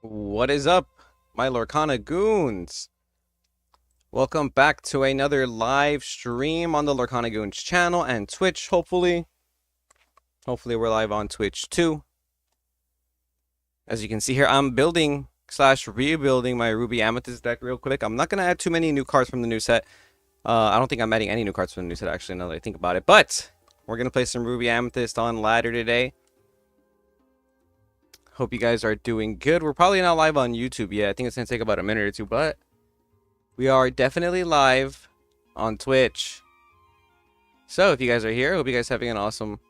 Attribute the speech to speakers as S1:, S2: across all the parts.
S1: What is up, my Lorcana goons? Welcome back to another live stream on the Lorcana Goons channel and Twitch, hopefully. Hopefully we're live on Twitch too. As you can see here, I'm building slash rebuilding my Ruby Amethyst deck real quick. I'm not going to add too many new cards from the new set. I don't think I'm adding any new cards from the new set, actually, now that I think about it. But we're going to play some Ruby Amethyst on ladder today. Hope you guys are doing good. We're probably not live on YouTube yet. I think it's going to take about a minute or two, but we are definitely live on Twitch. So if you guys are here, hope you guys are having an awesome,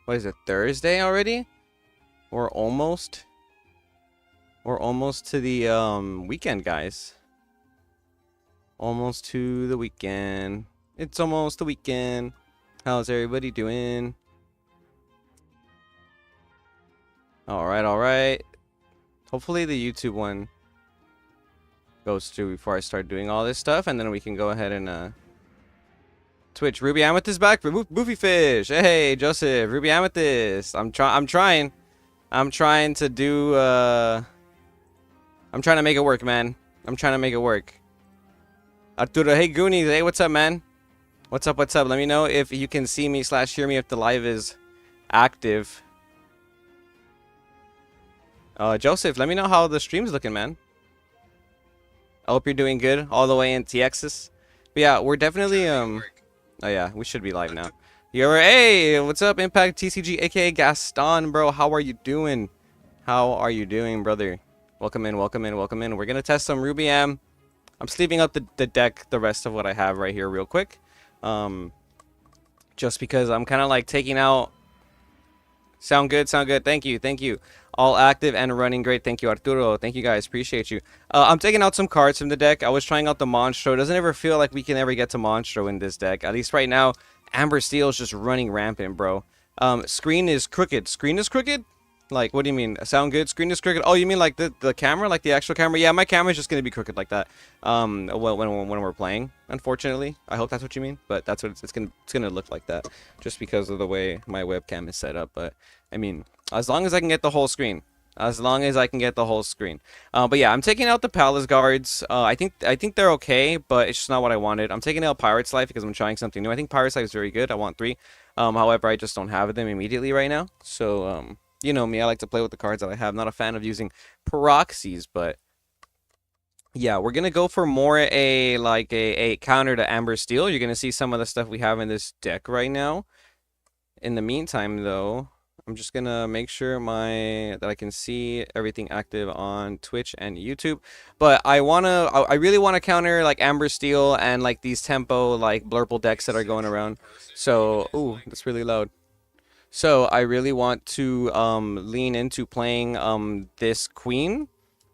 S1: what is it, Thursday already? We're almost to the weekend, guys. Almost to the weekend. It's almost the weekend. How's everybody doing? Alright. Hopefully the YouTube one goes through before I start doing all this stuff, and then we can go ahead and Twitch. Ruby Amethyst back for Boofy Fish. Hey Joseph, Ruby Amethyst. I'm trying to do I'm trying to make it work, man. I'm trying to make it work. Arturo, hey Goonies, hey, what's up, man? What's up? Let me know if you can see me slash hear me if the live is active. Joseph, let me know how the stream's looking, man. I hope you're doing good all the way in Texas. But yeah, we're definitely oh yeah, we should be live now. Hey, what's up, Impact TCG, aka Gaston, bro? How are you doing? How are you doing, brother? Welcome in. We're gonna test some Ruby Am. I'm sleeving up the deck, the rest of what I have right here real quick. Just because I'm kind of like taking out. Sound good. Thank you. All active and running great. Thank you, Arturo. Thank you, guys. Appreciate you. I'm taking out some cards from the deck. I was trying out the Monstro. It doesn't ever feel like we can ever get to Monstro in this deck. At least right now, Amber Steel is just running rampant, bro. Screen is crooked. Like, what do you mean? Sound good? Screen is crooked. Oh, you mean like the camera? Like the actual camera? Yeah, my camera is just going to be crooked like that. Well, when we're playing, unfortunately. I hope that's what you mean. But that's what it's gonna look like that. Just because of the way my webcam is set up. But, I mean, as long as I can get the whole screen. But yeah, I'm taking out the Palace Guards. I think they're okay, but it's just not what I wanted. I'm taking out Pirate's Life because I'm trying something new. I think Pirate's Life is very good. I want 3. However, I just don't have them immediately right now. So, you know me, I like to play with the cards that I have. Not a fan of using proxies, but yeah, we're gonna go for more a counter to Amber Steel. You're gonna see some of the stuff we have in this deck right now. In the meantime, though, I'm just gonna make sure that I can see everything active on Twitch and YouTube. But I really wanna counter like Amber Steel and like these tempo like blurple decks that are going around. So, ooh, that's really loud. So I really want to lean into playing this Queen,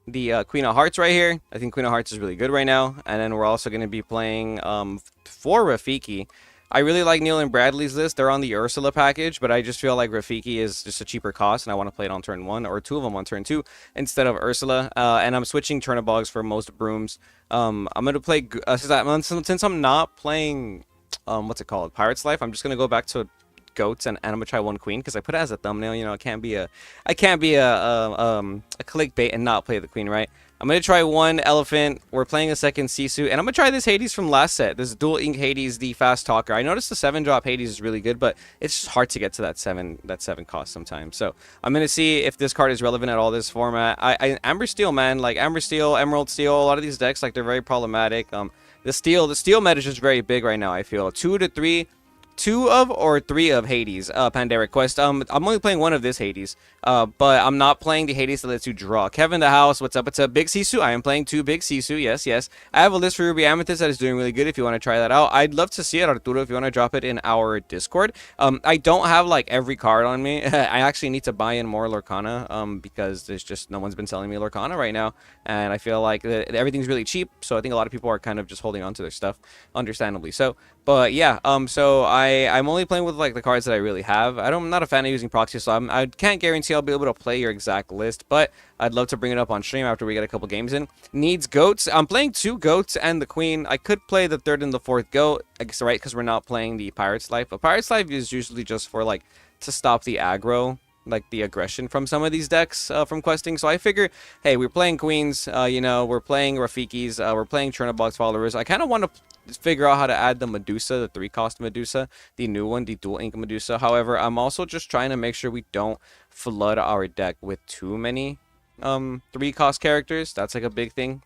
S1: the Queen of Hearts right here. I think Queen of Hearts is really good right now. And then we're also going to be playing for Rafiki. I really like Neil and Bradley's list. They're on the Ursula package, but I just feel like Rafiki is just a cheaper cost, and I want to play it on turn 1 or 2 of them on turn 2 instead of Ursula. And I'm switching Turnabogs for most brooms. I'm going to play since I'm not playing what's it called, Pirate's Life. I'm just going to go back to goats and I'm gonna try 1 queen because I put it as a thumbnail. You know, I can't be a clickbait and not play the queen, right? I'm gonna try 1 elephant. We're playing a second Sisu, and I'm gonna try this Hades from last set. This dual ink Hades, the fast talker. I noticed the 7-drop Hades is really good, but it's just hard to get to that 7 cost sometimes. So I'm gonna see if this card is relevant at all this format. Amber Steel, man, like Amber Steel, Emerald Steel, a lot of these decks, like, they're very problematic. The steel meta is just very big right now. I feel 2 to 3. 2 of or 3 of Hades, Pandaric Quest. I'm only playing 1 of this Hades, but I'm not playing the Hades that lets you draw. Kevin the House, what's up? It's a Big Sisu. I am playing 2 Big Sisu. Yes. I have a list for Ruby Amethyst that is doing really good if you want to try that out. I'd love to see it, Arturo, if you want to drop it in our Discord. I don't have, like, every card on me. I actually need to buy in more Lorcana, because there's just no one's been selling me Lorcana right now, and I feel like everything's really cheap, so I think a lot of people are kind of just holding on to their stuff, understandably so. But yeah, so I'm only playing with like the cards that I really have. I'm not a fan of using proxy, so I can't guarantee I'll be able to play your exact list, but I'd love to bring it up on stream after we get a couple games in. Needs goats. I'm playing 2 goats and the queen. I could play the 3rd and the 4th goat, I guess, right, because we're not playing the Pirate's Life. But Pirate's Life is usually just for like to stop the aggro like the aggression from some of these decks from questing. So I figure, hey, we're playing queens, you know, we're playing Rafikis, we're playing Chernobog's followers. I kind of want to figure out how to add the Medusa, the 3-cost Medusa, the new one, the dual ink Medusa. However, I'm also just trying to make sure we don't flood our deck with too many 3-cost characters. That's like a big thing.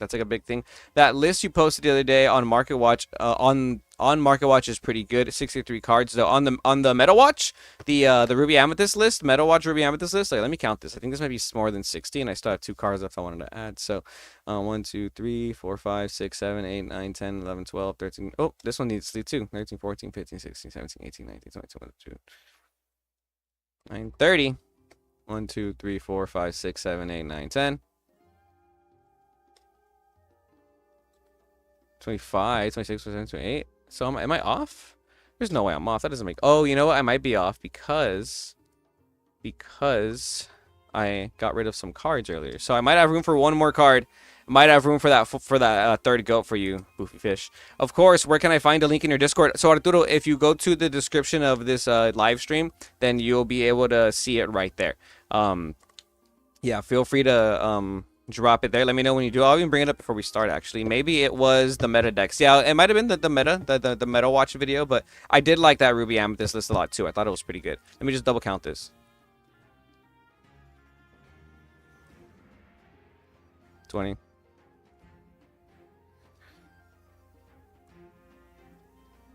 S1: That list you posted the other day on Market Watch, on Market Watch is pretty good. 63 cards though. On the Meta Watch, the Ruby Amethyst list, Meta Watch Ruby Amethyst list. Like, let me count this. I think this might be more than 60, and I still have 2 cards if I wanted to add. So 1 2 3 4 5 6 7 8 9 10 11 12 13. Oh, this one needs 2. 13 14 15 16 17 18 19 20 21 22 9 30. 1 2 3 4 5 6 7 8 9 10 25 26 27 28. So am I off? There's no way I'm off. That doesn't make... Oh, you know what? I might be off because I got rid of some cards earlier. So I might have room for one more card. I might have room for that third goat for you, Boofy Fish. Of course, where can I find a link in your Discord? So Arturo, if you go to the description of this live stream, then you'll be able to see it right there. Yeah, feel free to drop it there. Let me know when you do. I'll even bring it up before we start, actually. Maybe it was the meta decks. Yeah, it might have been the meta watch video, but I did like that Ruby Amethyst list a lot too. I thought it was pretty good. Let me just double count this. 20.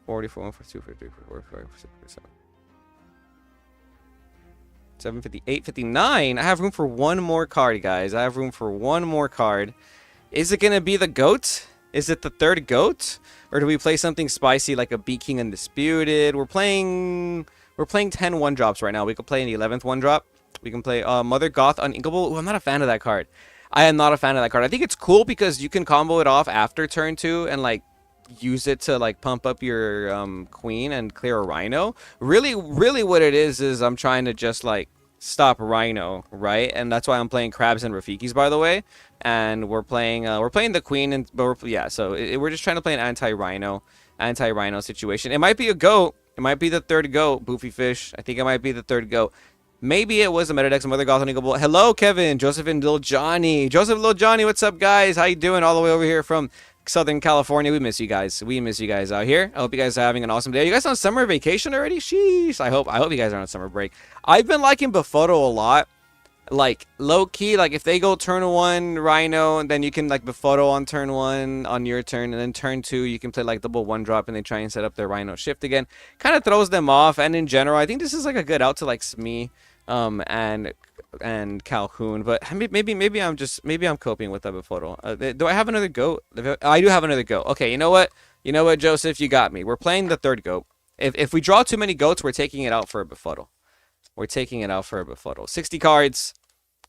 S1: 44, 142, 53, 44, 45, 47. 758, 59. I have room for one more card, guys. I have room for one more card. Is it going to be the GOAT? Is it the third GOAT? Or do we play something spicy like a Bee King Undisputed? We're playing 10 1-drops right now. We could play an 11th 1-drop. We can play Mother Goth Uninkable. Ooh, I'm not a fan of that card. I am not a fan of that card. I think it's cool because you can combo it off after turn 2 and like use it to like pump up your queen and clear a Rhino. Really what it is I'm trying to just like stop Rhino, right? And that's why I'm playing Crabs and Rafikis, by the way. And we're playing the queen, and we're just trying to play an anti-Rhino situation. It might be a GOAT. It might be the third GOAT, Boofy Fish. I think it might be the third GOAT. Maybe it was a Metadex, Mother Goth Uninkable. Hello, Kevin, Joseph, and Lil Johnny. Joseph, Lil Johnny, what's up, guys? How you doing? All the way over here from Southern California. We miss you guys. We miss you guys out here. I hope you guys are having an awesome day. Are you guys on summer vacation already? Sheesh. I hope you guys are on summer break. I've been liking Befoto a lot. Like, low-key, like, if they go turn 1 Rhino, and then you can, like, Befoto on turn 1 on your turn, and then turn 2, you can play, like, double 1-drop, and they try and set up their Rhino shift again. Kind of throws them off, and in general, I think this is, like, a good out to, like, Smee, and Calhoun, but maybe I'm coping with that Befoto. Do I have another GOAT? I do have another GOAT. Okay, you know what, Joseph, you got me. We're playing the third GOAT. If we draw too many GOATs, we're taking it out for a Befoto. 60 cards,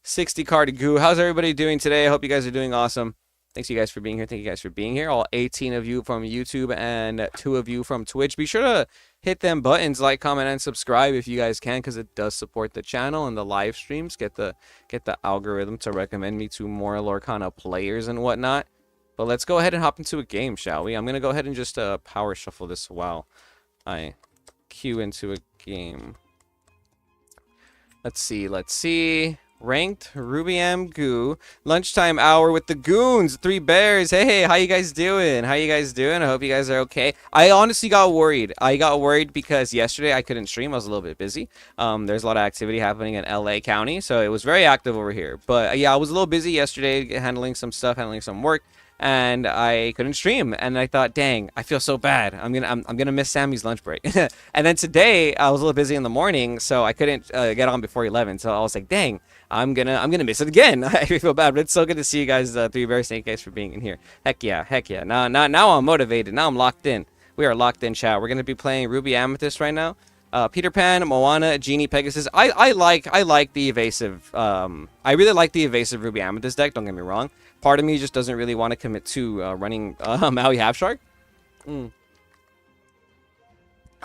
S1: 60 card goo. How's everybody doing today? I hope you guys are doing awesome. Thanks you guys for being here. Thank you guys for being here. All 18 of you from YouTube and 2 of you from Twitch. Be sure to hit them buttons, like, comment, and subscribe if you guys can, because it does support the channel and the live streams. Get the algorithm to recommend me to more Lorcana players and whatnot. But let's go ahead and hop into a game, shall we? I'm gonna go ahead and just power shuffle this while I queue into a game. Let's see. Ranked Ruby M Goo lunchtime hour with the goons, 3 bears. Hey, how you guys doing? I hope you guys are okay. I honestly got worried. Because yesterday I couldn't stream. I was a little bit busy. There's a lot of activity happening in LA County, so it was very active over here. But yeah, I was a little busy yesterday handling some work, and I couldn't stream. And I thought, dang, I feel so bad. I'm gonna miss Sammy's lunch break. And then today I was a little busy in the morning, so I couldn't get on before 11. So I was like, dang, I'm gonna miss it again. I feel bad, but it's so good to see you guys. 3 bears, thank you guys for being in here. Heck yeah. Now I'm motivated. Now I'm locked in. We are locked in, chat. We're gonna be playing Ruby Amethyst right now. Peter Pan, Moana, Genie, Pegasus. I like the evasive. I really like the evasive Ruby Amethyst deck. Don't get me wrong. Part of me just doesn't really want to commit to running Maui Half Shark. I've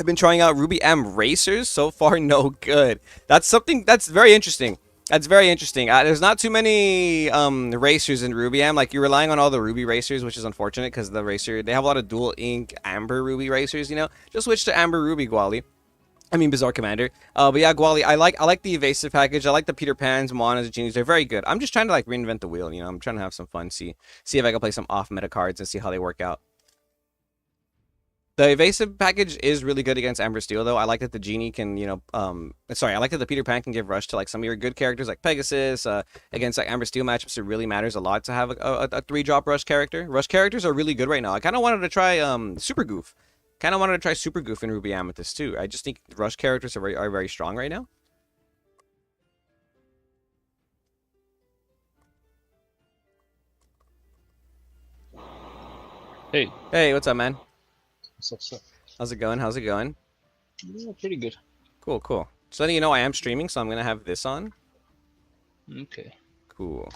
S1: been trying out Ruby M Racers. So far, no good. That's something that's very interesting. There's not too many racers in Ruby M. Like, you're relying on all the Ruby racers, which is unfortunate because they have a lot of dual ink Amber Ruby racers. Just switch to Amber Ruby, Guali. I mean, Bizarre Commander. But yeah, Guali, I like the evasive package. I like the Peter Pans, Moanas, Genies. They're very good. I'm just trying to like reinvent the wheel. I'm trying to have some fun. See if I can play some off meta cards and see how they work out. The evasive package is really good against Amber Steel, though. I like that the Genie can, sorry, I like that the Peter Pan can give rush to like some of your good characters like Pegasus. Against like Amber Steel matchups, it really matters a lot to have a 3-drop rush character. Rush characters are really good right now. I kind of wanted to try Super Goof. Kind of wanted to try Super Goof in Ruby Amethyst too. I just think rush characters are very strong right now.
S2: Hey,
S1: Hey, what's up, man?
S2: what's up?
S1: How's it going? How's it going?
S2: Yeah, pretty good.
S1: Cool, cool. Just letting you know I am streaming, so I'm gonna have this on.
S2: Okay.
S1: Cool.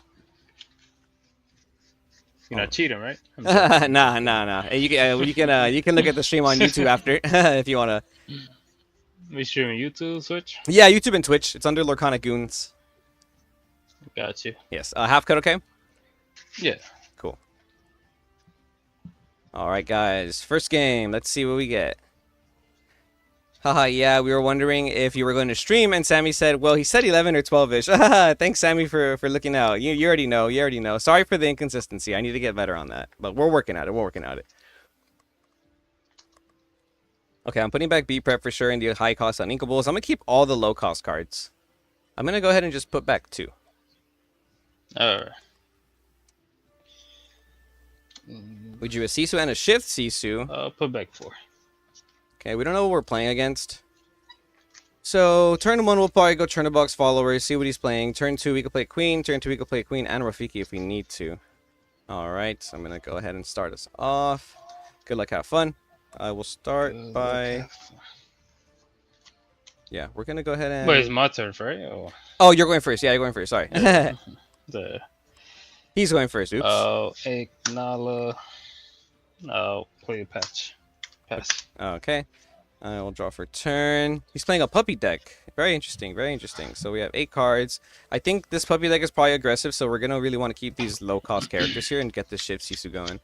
S2: You're not cheating, right?
S1: Nah. Hey, you can look at the stream on YouTube after if you wanna.
S2: We streaming YouTube, Switch?
S1: Yeah, YouTube and Twitch. It's under Lorcana Goons.
S2: Got you.
S1: Yes. Half cut, okay?
S2: Yeah.
S1: Cool. All right, guys. First game. Let's see what we get. Haha, yeah, we were wondering if you were going to stream, and Sammy said, well, he said 11 or 12-ish. Thanks, Sammy, for looking out. You already know. You already know. Sorry for the inconsistency. I need to get better on that. But we're working at it. We're working at it. Okay, I'm putting back B prep for sure in the high cost uninkables. I'm going to keep all the low cost cards. I'm going to go ahead and just put back 2.
S2: Alright.
S1: Would you a Sisu and a Shift Sisu?
S2: Put back 4.
S1: Okay, we don't know what we're playing against. So, turn 1, we'll probably go Chernobog's Followers, see what he's playing. Turn 2, we can play Queen. Turn 2, we can play Queen and Rafiki if we need to. Alright, so I'm going to go ahead and start us off. Good luck, have fun. I will start by... Yeah, we're going to go ahead and...
S2: Wait, it's my turn, right?
S1: Oh, you're going first. Yeah, you're going first. Sorry.
S2: The...
S1: He's going first. Oops.
S2: Ignala. I'll play a patch. Pass.
S1: Okay. I will draw for turn. He's playing a puppy deck. Very interesting. Very interesting. So we have 8 cards. I think this puppy deck is probably aggressive, so we're going to really want to keep these low-cost characters here and get this Shift Sisu going.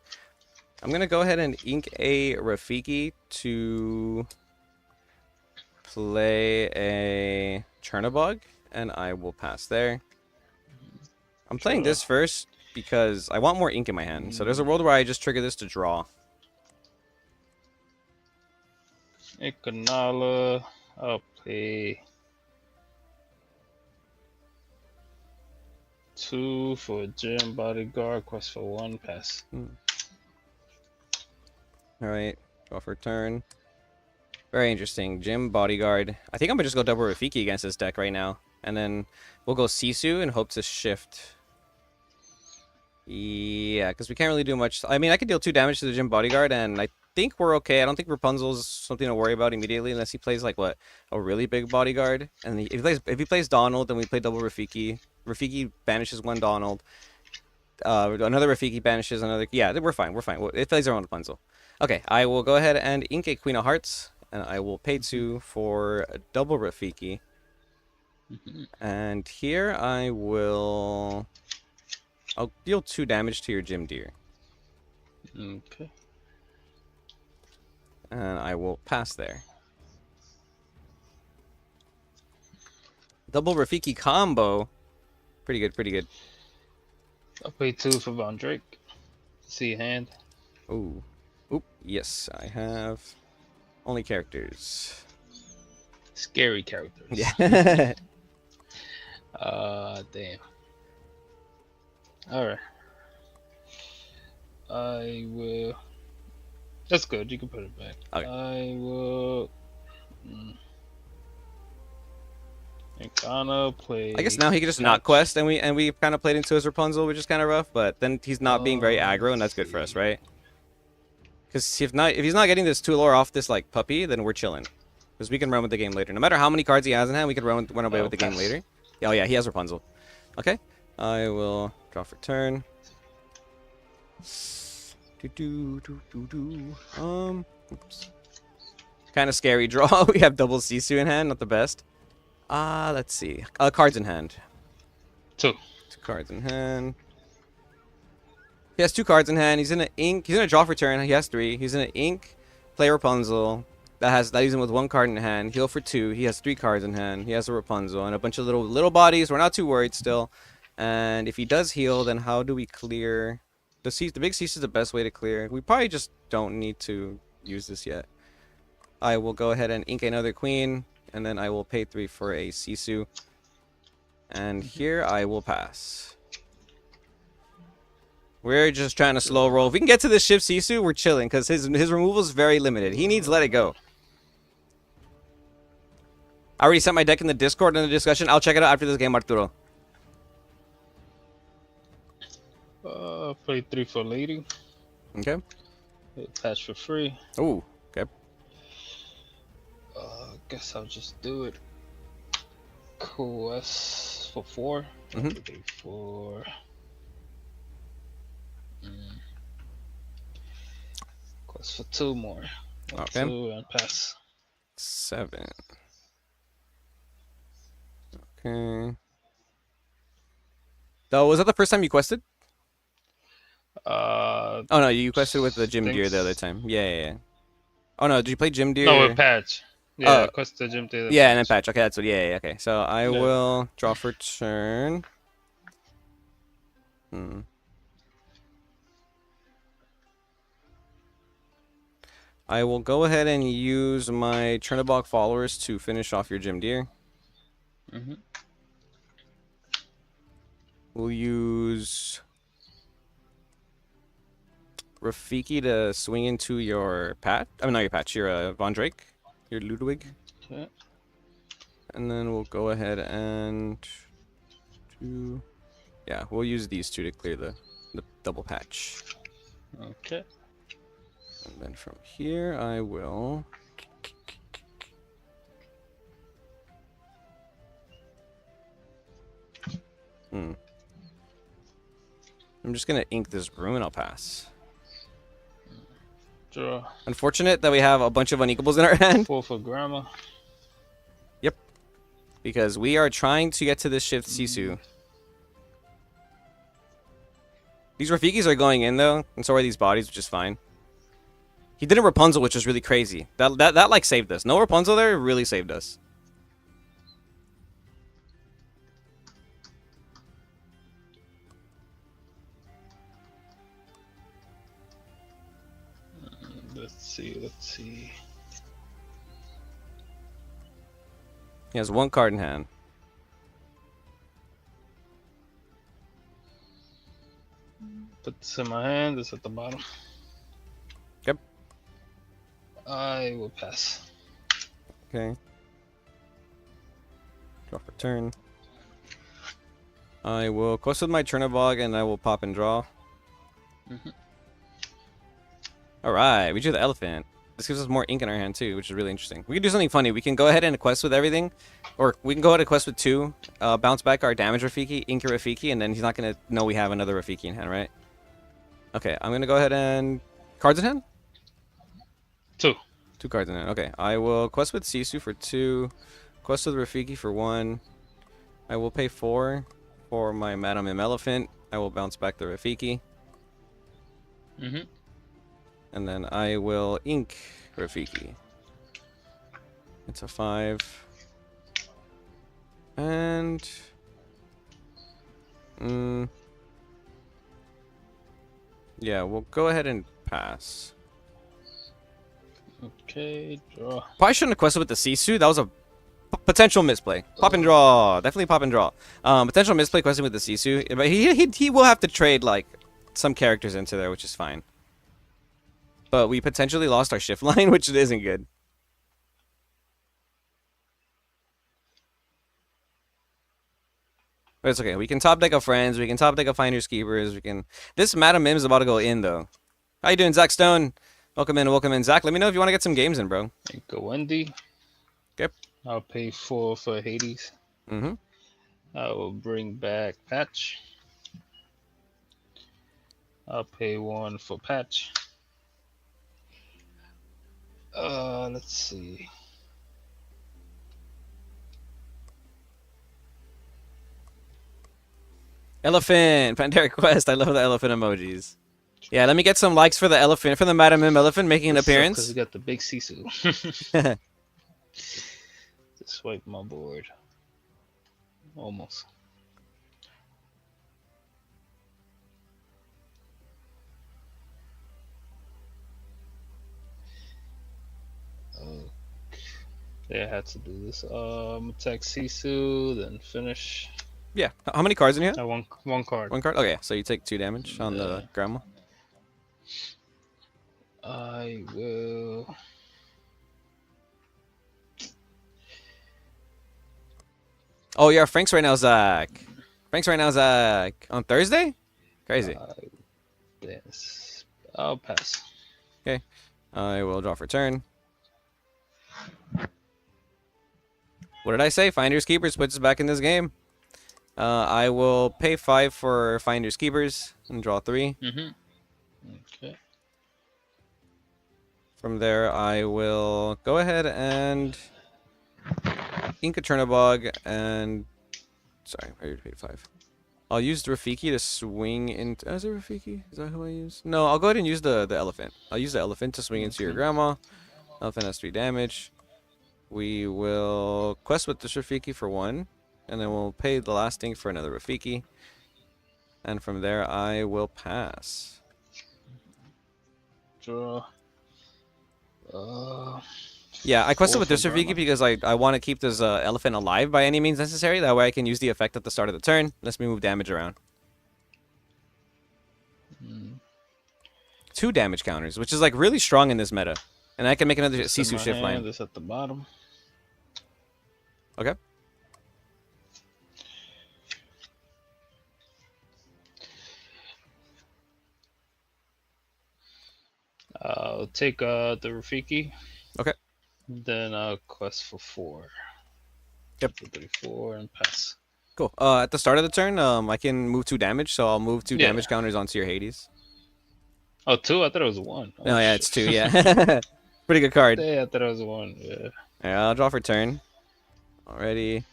S1: I'm going to go ahead and ink a Rafiki to play a Chernobog, and I will pass there. I'm playing this first because I want more ink in my hand. So there's a world where I just trigger this to draw.
S2: Ignala. I'll play 2 for Gym Bodyguard. Quest for 1. Pass.
S1: Alright, draw for turn. Very interesting. Gym Bodyguard. I think I'm gonna just go double Rafiki against this deck right now. And then we'll go Sisu and hope to shift. Yeah, because we can't really do much. I mean, I could deal 2 damage to the Gym Bodyguard, and I think we're okay. I don't think Rapunzel's something to worry about immediately, unless he plays, like, what, a really big Bodyguard. And if he plays Donald, then we play double Rafiki. Rafiki banishes 1 Donald. Another Rafiki banishes another... Yeah, we're fine. We're fine. It plays our own Rapunzel. Okay, I will go ahead and ink a Queen of Hearts, and I will pay 2 for a double Rafiki. And here I will... I'll deal 2 damage to your Gym Deer.
S2: Okay.
S1: And I will pass there. Double Rafiki combo. Pretty good, pretty good.
S2: I'll play 2 for Von Drake. See your hand.
S1: Ooh. Oop. Yes, I have only characters.
S2: Scary characters.
S1: Yeah.
S2: Damn. Alright. I will... That's good, you can put it back.
S1: Okay.
S2: I will... I'm gonna play...
S1: I guess now he can just not quest, and we kind of played into his Rapunzel, which is kind of rough, but then he's not being very aggro, and that's good for us, right? Because if he's not getting this 2 lore off this, like, puppy, then we're chilling. Because we can run with the game later. No matter how many cards he has in hand, we can run away with the game later. Oh, yeah, he has Rapunzel. Okay. I will draw for turn. Oops. Kind of scary draw. We have double Sisu in hand, not the best. Let's see. Cards in hand.
S2: 2.
S1: 2 cards in hand. He has 2 cards in hand. He's in an ink. He's in a draw for turn. He has 3. He's in an ink. Play Rapunzel. that leaves him with 1 card in hand. Heal for 2. He has 3 cards in hand. He has a Rapunzel and a bunch of little bodies. We're not too worried still. And if he does heal, then how do we clear? The big cease is the best way to clear. We probably just don't need to use this yet. I will go ahead and ink another queen, and then I will pay 3 for a Sisu. And here I will pass. We're just trying to slow roll. If we can get to this shift Sisu, we're chilling because his removal is very limited. He needs Let It Go. I already sent my deck in the Discord in the discussion. I'll check it out after this game, Arturo.
S2: Play 3 for lady.
S1: Okay.
S2: Patch for free.
S1: Oh, okay.
S2: Guess I'll just do it. Quest for 4.
S1: Mm-hmm.
S2: 4. Quest for 2 more. 1,
S1: Okay.
S2: 2, and pass.
S1: 7. Okay. So, was that the first time you quested? Oh no, you quested with the Gym Deer the other time. Yeah. Oh no, did you play Gym Deer?
S2: No, with patch. Yeah, quest the Gym Deer.
S1: Yeah, and then patch. Okay, that's what. Yeah. Okay. So I
S2: Yeah.
S1: will draw for turn. I will go ahead and use my Chernobog followers to finish off your Gym Deer. We'll use Rafiki to swing into your Pat. I mean, not your Patch. Your Von Drake. Your Ludwig.
S2: Okay.
S1: And then we'll go ahead and yeah, we'll use these 2 to clear the double patch.
S2: Okay.
S1: And then from here, I will. I'm just gonna ink this room and I'll pass.
S2: Draw.
S1: Unfortunate that we have a bunch of unequables in our hand.
S2: 4 for grammar.
S1: Yep. Because we are trying to get to this shift Sisu. These Rafikis are going in though, and so are these bodies, which is fine. He did a Rapunzel, which is really crazy. That like saved us. No Rapunzel there really saved us.
S2: Let's see.
S1: He has 1 card in hand.
S2: Put this in my hand. It's at the bottom.
S1: Yep.
S2: I will pass.
S1: Okay. Draw for turn. I will quest with my Chernobog and I will pop and draw. Alright, we drew the elephant. This gives us more ink in our hand too, which is really interesting. We can do something funny. We can go ahead and quest with everything. Or we can go ahead and quest with 2. Bounce back our damage Rafiki, ink your Rafiki, and then he's not going to know we have another Rafiki in hand, right? Okay, I'm going to go ahead and... Cards in hand?
S2: 2.
S1: 2 cards in hand. Okay, I will quest with Sisu for 2. Quest with Rafiki for 1. I will pay 4 for my Madame M Elephant. I will bounce back the Rafiki. And then I will ink Rafiki. It's a 5. And... yeah, we'll go ahead and pass.
S2: Okay, draw.
S1: Probably shouldn't have quested with the Sisu. That was a potential misplay. Pop and draw. Definitely pop and draw. Potential misplay questing with the Sisu. But he will have to trade, like, some characters into there, which is fine. But we potentially lost our shift line, which isn't good. But it's okay. We can top deck of friends. We can top deck of finders keepers. We can. This Madam Mim is about to go in though. How you doing, Zach Stone? Welcome in, welcome in, Zach. Let me know if you want to get some games in, bro.
S2: Go Wendy.
S1: Okay.
S2: I'll pay 4 for Hades. I will bring back Patch. I'll pay 1 for Patch. Let's see.
S1: Elephant, Pandaric Quest. I love the elephant emojis. Yeah, let me get some likes for the elephant, for the Madam Mim elephant making an
S2: This sucks because
S1: appearance.
S2: we got the big Sisu. Just wipe my board. Almost. Okay. Yeah, I had to do this. Attack Sisu, then finish.
S1: Yeah. How many cards in here?
S2: One card.
S1: One card? Okay, so you take 2 damage on
S2: Yeah.
S1: the grandma.
S2: I will.
S1: Oh, yeah, Frank's right now, Zach. Frank's right now, Zach. On Thursday? Crazy.
S2: This. I'll pass.
S1: Okay. I will draw for turn. What did I say? Finders Keepers puts us back in this game. I will pay 5 for Finders Keepers and draw 3.
S2: Okay.
S1: From there, I will go ahead and ink a Chernobog and... Sorry, I already paid 5. I'll use the Rafiki to swing into... Is it Rafiki? Is that who I use? No, I'll go ahead and use the elephant. I'll use the elephant to swing into your grandma. Elephant has 3 damage. We will quest with this Rafiki for 1. And then we'll pay the last thing for another Rafiki. And from there, I will pass.
S2: Draw.
S1: Yeah, I quested with this Rafiki because I want to keep this elephant alive by any means necessary. That way I can use the effect at the start of the turn. Lets me move damage around. 2 damage counters, which is like really strong in this meta. And I can make another Sisu shift line.
S2: This at the bottom.
S1: Okay.
S2: I'll take the Rafiki.
S1: Okay.
S2: Then I'll quest for 4.
S1: Yep.
S2: 34 and pass.
S1: Cool. At the start of the turn, I can move 2 damage, so I'll move 2 damage counters onto your Hades.
S2: Oh, 2? I thought it was 1. Oh,
S1: no, yeah, it's 2, yeah. Pretty good card.
S2: Yeah, I thought it was 1, yeah.
S1: Yeah, I'll draw for turn. Already.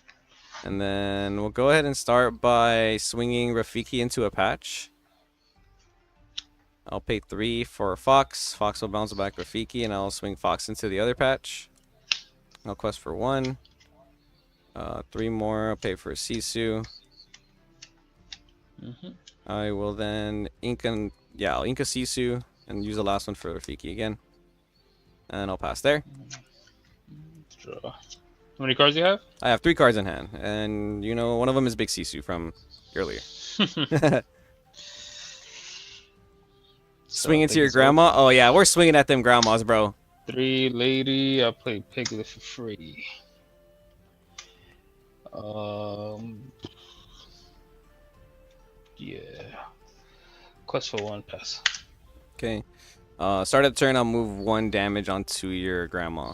S1: And then we'll go ahead and start by swinging Rafiki into a patch. I'll pay 3 for Fox. Fox will bounce back Rafiki, and I'll swing Fox into the other patch. I'll quest for 1. 3 more. I'll pay for a Sisu. I will then ink and I'll ink a Sisu and use the last one for Rafiki again. And I'll pass there.
S2: Draw. How many cards do you have?
S1: I have 3 cards in hand, and you know one of them is Big Sisu from earlier. Swing into your grandma? Oh yeah, we're swinging at them grandmas, bro.
S2: 3 lady. I played Piglet for free. Yeah. Quest for 1, pass.
S1: Okay. Start of the turn, I'll move 1 damage onto your grandma.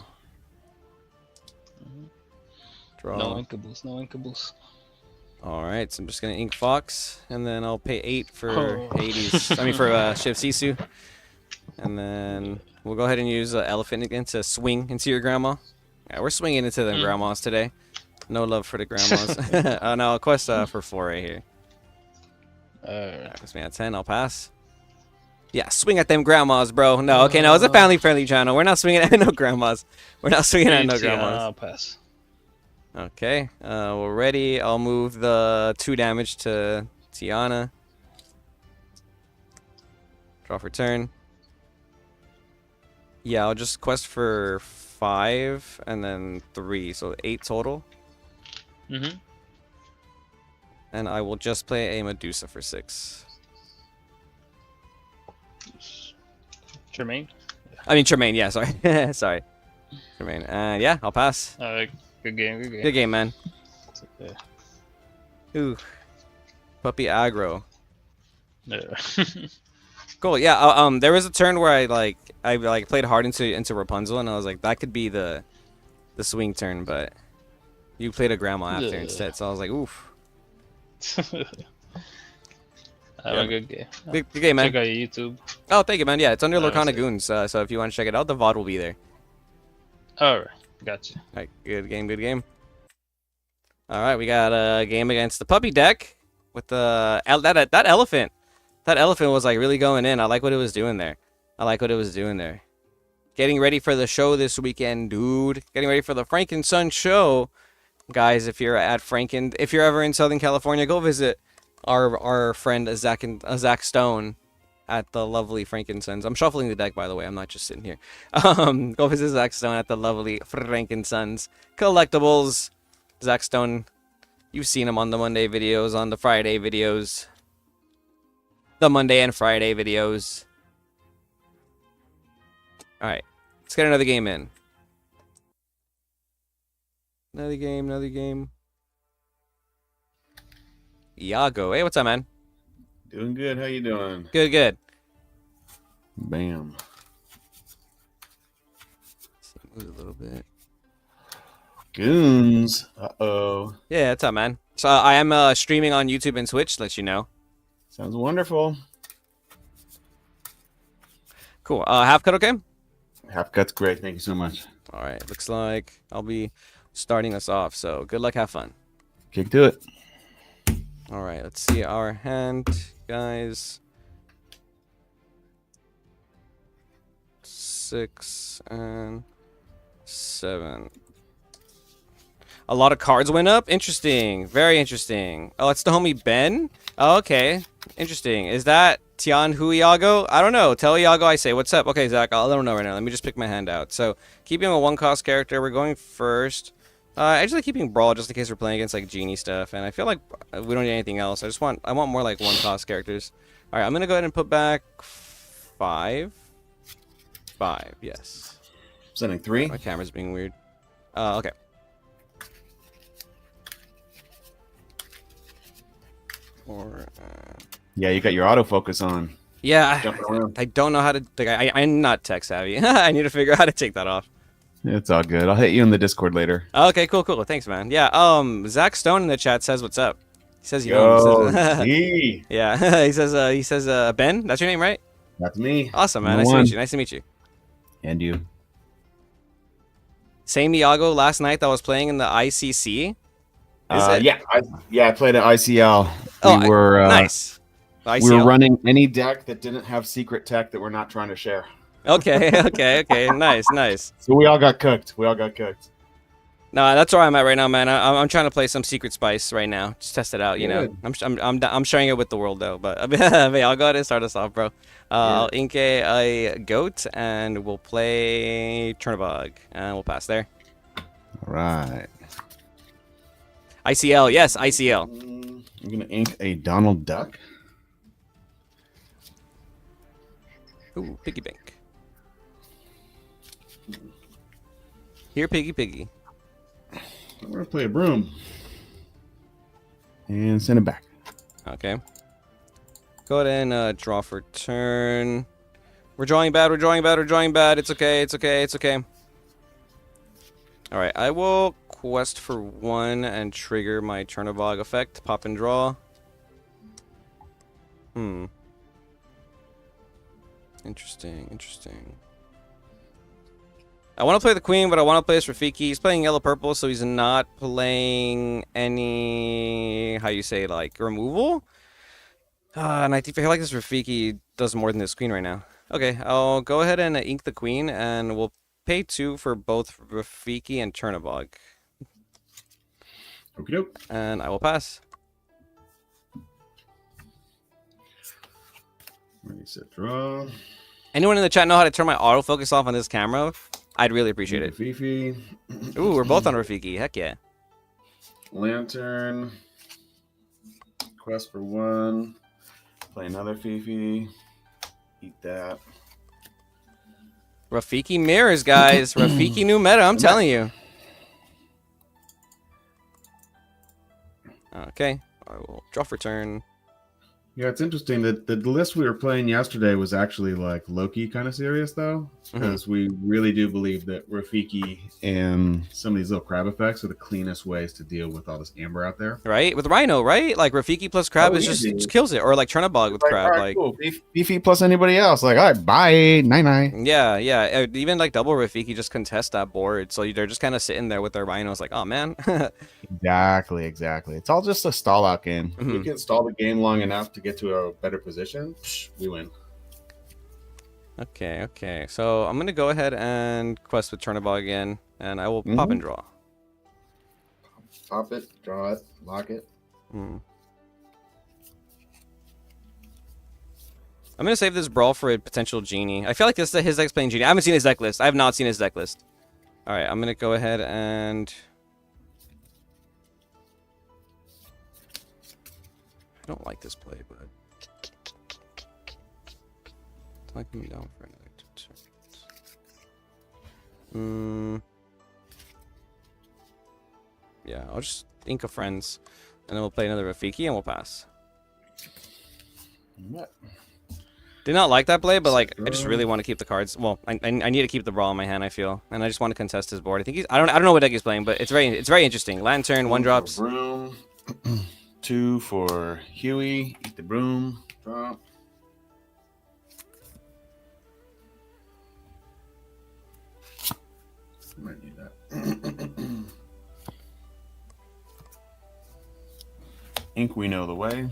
S1: Draw.
S2: No inkaboos, no inkaboos.
S1: Alright, so I'm just gonna ink Fox, and then I'll pay 8 for Hades. I mean for Shiv Sisu. And then we'll go ahead and use Elephant again to swing into your grandma. Yeah, we're swinging into them grandmas today. No love for the grandmas. Oh no, I'll quest for 4 right here. Puts me at 10, I'll pass. Yeah, swing at them grandmas, bro. No, okay, no, it's a family-friendly channel. We're not swinging at no grandmas. We're not swinging at no grandmas.
S2: I'll pass.
S1: Okay, we're ready. I'll move the 2 damage to Tiana. Draw for turn. Yeah, I'll just quest for 5 and then 3, so 8 total. And I will just play a Medusa for 6.
S2: Tremaine?
S1: I mean Tremaine, yeah, sorry. Sorry. Tremaine. Yeah, I'll pass.
S2: Good game, good game.
S1: Good game, man.
S2: It's okay.
S1: Ooh. Puppy aggro.
S2: Yeah.
S1: Cool. Yeah. There was a turn where I played hard into Rapunzel, and I was like, that could be the swing turn, but you played a grandma after instead, so I was like, oof.
S2: Have a good game.
S1: Good game, man.
S2: Check out your YouTube.
S1: Oh, thank you, man. Yeah, it's under Lorcana Goons, so if you want to check it out, the VOD will be there.
S2: Alright, gotcha.
S1: Alright, good game, good game. Alright, we got a game against the puppy deck with that elephant. That elephant was like really going in. I like what it was doing there. I like what it was doing there. Getting ready for the show this weekend, dude. Getting ready for the Frank and Son show. Guys, if you're at if you're ever in Southern California, go visit our friend Zach Stone at the lovely Frankensons. I'm shuffling the deck, by the way. I'm not just sitting here. Go visit Zach Stone at the lovely Frankensons Collectibles. Zach Stone, you've seen him on the Monday videos, on the Friday videos, the Monday and Friday videos. All right, let's get another game in. Another game, another game. Iago, hey, what's up, man?
S3: Doing good. How you doing?
S1: Good, good.
S3: Bam.
S1: Move a little bit.
S3: Goons. Uh-oh.
S1: Yeah, what's up, man? So I am streaming on YouTube and Twitch, to let you know.
S3: Sounds wonderful.
S1: Cool. Half cut, okay?
S3: Half cut's great. Thank you so much.
S1: All right. Looks like I'll be starting us off. So good luck, have fun.
S3: Kick to it.
S1: All right. Let's see our hand, guys. 6 and 7. A lot of cards went up. Interesting. Very interesting. Oh, it's the homie Ben. Oh, okay. Interesting. Is that Tian Hu Iago? I don't know. Tell Iago I say what's up. Okay, Zach. I'll let him know right now. Let me just pick my hand out. So, keeping a 1-cost character. We're going first. I just like keeping Brawl just in case we're playing against like Genie stuff. And I feel like we don't need anything else. I want more like 1-cost characters. All right, I'm gonna go ahead and put back 5. 5. Yes.
S3: Sending 3.
S1: My camera's being weird. Okay. Or,
S3: Yeah, you got your autofocus on.
S1: yeah,
S3: Jumping around.
S1: I don't know how to. Like, I'm not tech savvy. I need to figure out how to take that off.
S3: It's all good. I'll hit you in the Discord later.
S1: Okay, cool. Thanks, man. Yeah. Zach Stone in the chat says what's up. He says you
S3: Yo,
S1: know. He says,
S3: T.
S1: yeah. He says Ben. That's your name, right?
S3: That's me.
S1: Awesome, man.
S3: Number
S1: Nice to
S3: one.
S1: meet you. Nice to meet you.
S3: And you.
S1: Same Iago last night that was playing in the ICC. Is it?
S3: Yeah, I played at ICL.
S1: Oh,
S3: We were
S1: nice.
S3: we
S1: ICL.
S3: were running any deck that didn't have secret tech that we're not trying to share.
S1: Okay. Nice.
S3: So we all got cooked.
S1: No, that's where I'm at right now, man. I'm trying to play some Secret Spice right now. Just test it out, you know. I'm sharing it with the world though, but I'll go ahead and start us off, bro. I'll ink a goat and we'll play Chernobog and we'll pass there.
S3: All right.
S1: ICL, yes, ICL.
S3: I'm gonna ink a Donald Duck.
S1: Ooh, piggy bank. Here, piggy.
S3: I'm gonna play a broom and send it back.
S1: Okay. Go ahead and draw for turn. We're drawing bad. It's okay. All right, I will quest for 1 and trigger my Chernobog effect. Pop and draw. Interesting. I want to play the queen, but I want to play this Rafiki. He's playing yellow-purple, so he's not playing any, how you say, like, removal. And I feel like this Rafiki does more than this queen right now. Okay, I'll go ahead and ink the queen, and we'll pay 2 for both Rafiki and Chernobog.
S3: Okie doke.
S1: And I will pass.
S3: Ready, set, draw.
S1: Anyone in the chat know how to turn my autofocus off on this camera? I'd really appreciate it.
S3: Fifi.
S1: Ooh, we're both on Rafiki. Heck yeah.
S3: Lantern. Quest for 1. Play another Fifi. Eat that.
S1: Rafiki mirrors, guys. Rafiki new meta, I'm telling you. Okay. I will draw for turn.
S3: Yeah, it's interesting that the list we were playing yesterday was actually like low-key kind of serious, though, because we really do believe that Rafiki and some of these little crab effects are the cleanest ways to deal with all this amber out there.
S1: Right? With Rhino, right? Like Rafiki plus crab is just kills it. Or like Chernobog with crab.
S3: All right,
S1: like
S3: cool. Fifi plus anybody else. Like, all right, bye. Night.
S1: Yeah. Even like double Rafiki just contest that board. So they're just kind of sitting there with their Rhinos like, oh man.
S3: Exactly. It's all just a stall out game. We can stall the game long enough to get to a better position, we win.
S1: Okay, okay. So I'm gonna go ahead and quest with Turnabout again, and I will pop and draw.
S3: Pop it, draw it, lock it.
S1: Hmm. I'm gonna save this Brawl for a potential Genie. I feel like this his deck's playing Genie. I haven't seen his deck list. I have not seen his deck list. All right, I'm gonna go ahead and. I don't like this play, but. It's not coming down for another 2 turns. Yeah, I'll just Ink of Friends, and then we'll play another Rafiki, and we'll pass.
S3: What?
S1: Did not like that play, but like I just really want to keep the cards. Well, I need to keep the Brawl in my hand. I feel, and I just want to contest his board. I think he's. I don't know what deck he's playing, but it's very interesting. Lantern, 1-drops.
S3: Broom. 2 for Huey. Eat the broom. Drop. Might need that. Ink, we know the way.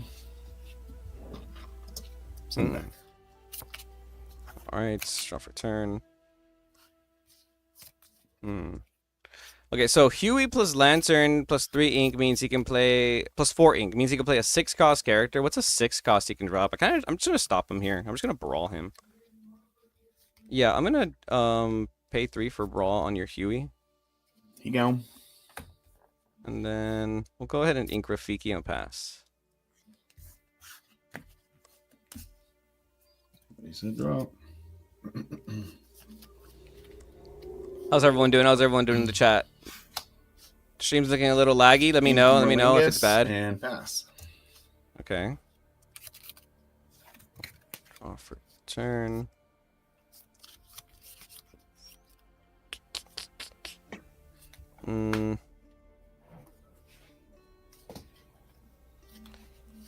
S3: Send back.
S1: All right, draw for turn. Okay, so Huey plus Lantern plus 3 ink means he can play plus 4 ink means he can play a 6-cost character. What's a 6-cost he can drop? I'm just gonna stop him here. I'm just gonna brawl him. Yeah, I'm gonna pay 3 for brawl on your Huey.
S3: Here you go.
S1: And then we'll go ahead and ink Rafiki and pass.
S3: He said drop.
S1: How's everyone doing? How's everyone doing in the chat? Stream's looking a little laggy. Let me know. Let me know if it's bad.
S3: And pass.
S1: Okay. Draw for turn.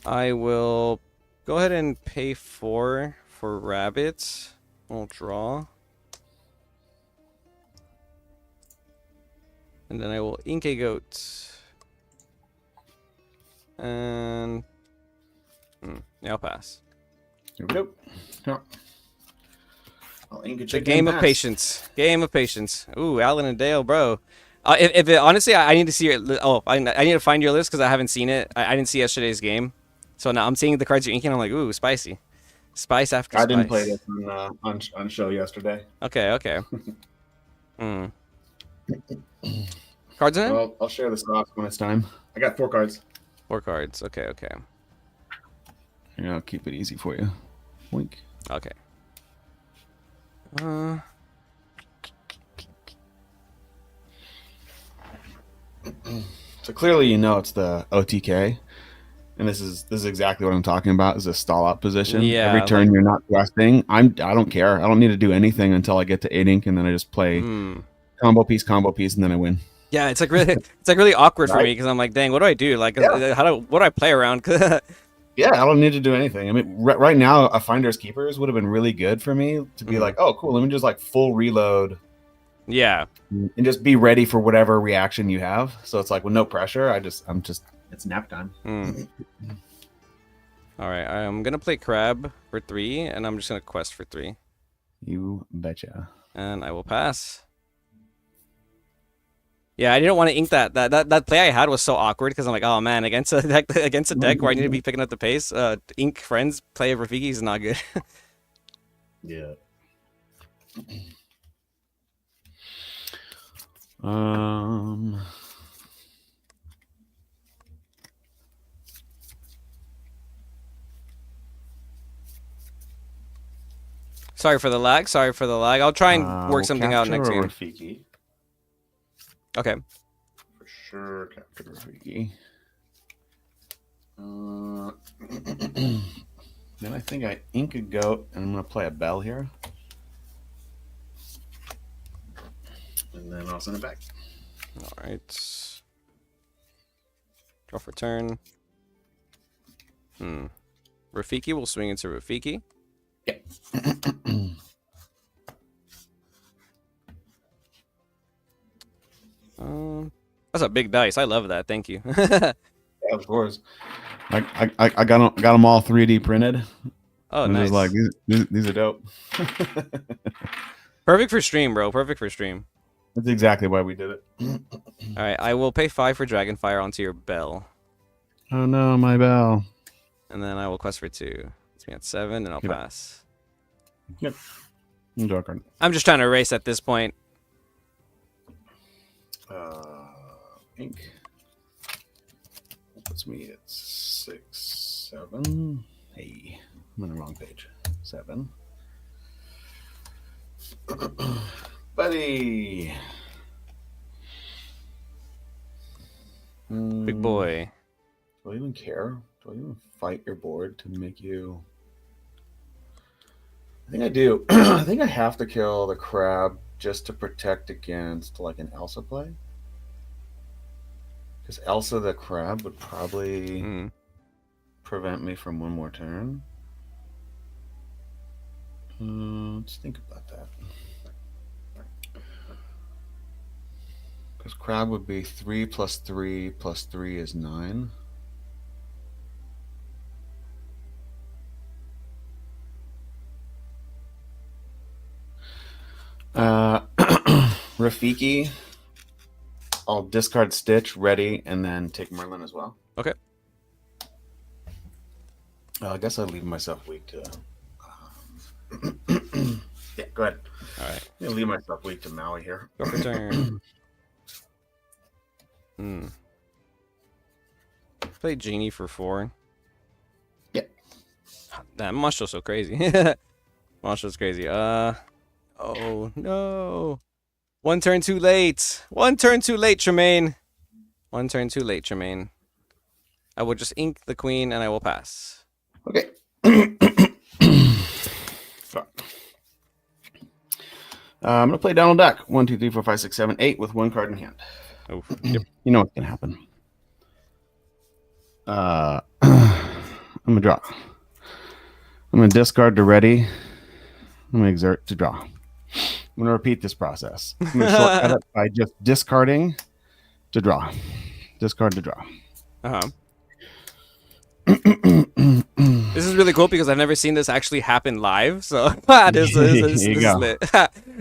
S1: I will go ahead and pay 4 for rabbits. We'll draw. And then I will ink a goat. And yeah, I'll pass.
S3: Here we go. Yeah. I'll ink a
S1: The
S3: chicken
S1: game
S3: and
S1: of
S3: pass.
S1: patience. Game of patience. Ooh, Alan and Dale, bro. If it, honestly, I need to see your. Oh, I need to find your list because I haven't seen it. I didn't see yesterday's game, so now I'm seeing the cards you're inking. I'm like, ooh, spicy, spice after spice.
S3: I didn't play this on show yesterday.
S1: Okay, okay. Cards in it?
S3: Well, I'll share the sauce when it's time. I got 4 cards.
S1: 4 cards. Okay, okay,
S3: Yeah, I'll keep it easy for you. Wink.
S1: okay.
S3: So clearly, you know it's the OTK, and this is exactly what I'm talking about. Is a stall out position.
S1: Yeah,
S3: Every turn
S1: like-
S3: you're not questing. I don't care. I don't need to do anything until I get to 8 ink, and then I just play combo piece, and then I win.
S1: Yeah, it's like really awkward for
S3: Right?
S1: me because I'm like, dang, what do I do? Like,
S3: Yeah.
S1: what do I play around?
S3: Yeah, I don't need to do anything. I mean, right now, a Finder's Keepers would have been really good for me to be like, oh, cool. Let me just like full reload.
S1: Yeah.
S3: And just be ready for whatever reaction you have. So it's like with no pressure. I'm just it's nap time.
S1: All right, I'm gonna play crab for 3, and I'm just gonna quest for 3,
S3: You betcha.
S1: and I will pass. Yeah, I didn't want to ink that play I had was so awkward because I'm like, oh man, against a deck where I need to be picking up the pace, ink friends play of Rafiki is not good.
S3: Yeah.
S1: Sorry for the lag. Sorry for the lag. I'll try and work something out next game.
S3: Rafiki.
S1: Okay.
S3: For sure, capture Rafiki. Then I think I ink a goat, and I'm gonna play a bell here, and then I'll send it back.
S1: All right. Draw for turn. Rafiki will swing into Rafiki.
S3: Yeah.
S1: That's a big dice. I love that. Thank you.
S3: Yeah, of course. I got them all 3D printed.
S1: Oh,
S3: I'm
S1: nice.
S3: just like these are dope.
S1: Perfect for stream, bro. Perfect for stream.
S3: That's exactly why we did it.
S1: All right, I will pay 5 for Dragonfire onto your bell,
S3: Oh no, my bell.
S1: and then I will quest for 2. It's me at 7, and I'll pass.
S3: Yep. Draw a card.
S1: I'm just trying to race at this point.
S3: Ink. Puts me at 6, 7. Hey, I'm on the wrong page. 7. Buddy.
S1: Big boy.
S3: Do I even care? Do I even fight your board to make you? I think I do. I think I have to kill the crab just to protect against like an Elsa play. Because Elsa the crab would probably prevent me from one more turn. Let's think about that. Because crab would be 3 plus 3 plus 3 is 9. Rafiki, I'll discard Stitch, ready, and then take Merlin as well.
S1: Okay.
S3: I guess I'll leave myself weak to. Yeah, go ahead.
S1: All right.
S3: I'm gonna leave myself weak to Maui here.
S1: Go for turn. Play Genie for 4.
S3: Yeah.
S1: That Monstro's so crazy. Monstro's crazy. Oh no. 1 turn too late. 1 turn too late, Tremaine. 1 turn too late, Tremaine. I will just ink the queen and I will pass.
S3: Okay. I'm gonna play Donald Duck. 1, 2, 3, 4, 5, 6, 7, 8 with 1 card in hand.
S1: Oof. Yep.
S3: You know what's gonna happen. I'm gonna draw. I'm gonna discard to ready. I'm gonna exert to draw. I'm gonna repeat this process. I'm gonna shortcut it by just discarding to draw. Discard to draw.
S1: This is really cool because I've never seen this actually happen live. So this is lit.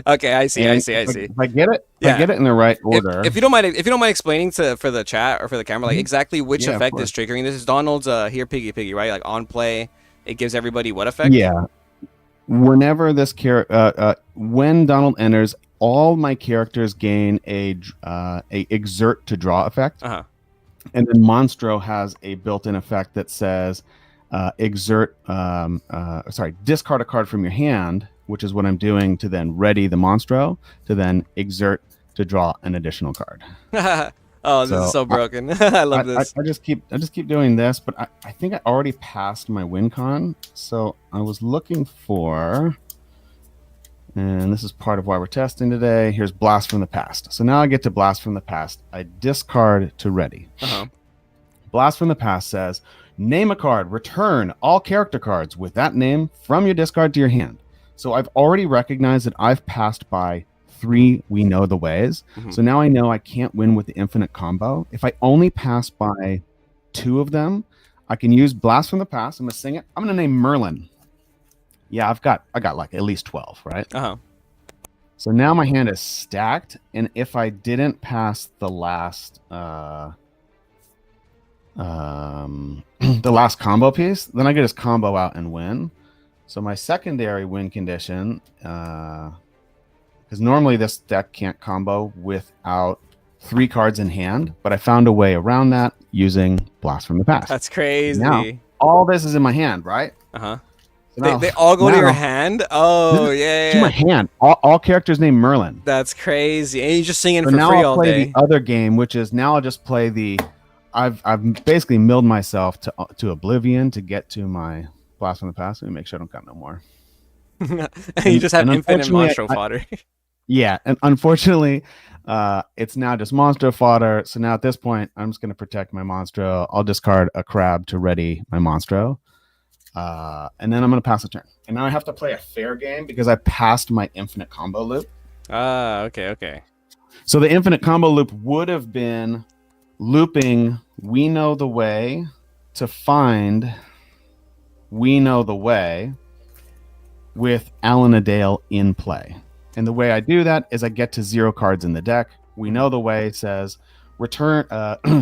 S1: Okay, I see.
S3: If I get it, I get it in the right order.
S1: If you don't mind explaining for the chat or for the camera, like exactly which effect is triggering. This is Donald's here piggy, right? Like on play, it gives everybody what effect?
S3: Yeah. Whenever this when Donald enters, all my characters gain a exert to draw effect. And then Monstro has a built-in effect that says discard a card from your hand, which is what I'm doing to then ready the Monstro to then exert to draw an additional card.
S1: Oh, this is so broken. I love this.
S3: I just keep doing this, but I think I already passed my win con. So I was looking for, and this is part of why we're testing today. Here's Blast from the Past. So now I get to Blast from the Past. I discard to ready. Blast from the Past says, name a card, return all character cards with that name from your discard to your hand. So I've already recognized that I've passed by 3 We Know the Ways. So now I know I can't win with the infinite combo. If I only pass by 2 of them, I can use Blast from the Past. I'm gonna sing it. I'm gonna name Merlin. Yeah, I got like at least 12, right? So now my hand is stacked, and if I didn't pass the last the last combo piece, then I get his combo out and win. So my secondary win condition, because normally this deck can't combo without 3 cards in hand, but I found a way around that using Blast from the Past.
S1: That's crazy.
S3: Now, all this is in my hand, right?
S1: So they all go to your hand? Oh, yeah.
S3: To my hand. All characters named Merlin.
S1: That's crazy. And you're just singing for
S3: now
S1: free
S3: I'll
S1: all
S3: play
S1: day.
S3: the other game, which is now I'll just play the... I've basically milled myself to oblivion to get to my Blast from the Past. Let me make sure I don't got no more.
S1: And you just have infinite Monstro fodder.
S3: Yeah, and unfortunately, it's now just Monstro fodder. So now at this point, I'm just going to protect my Monstro. I'll discard a crab to ready my Monstro. And then I'm going to pass a turn. And now I have to play a fair game because I passed my infinite combo loop.
S1: Okay.
S3: So the infinite combo loop would have been looping We Know the Way to find We Know the Way with Alan Adale in play. And the way I do that is I get to 0 cards in the deck. We Know the Way says return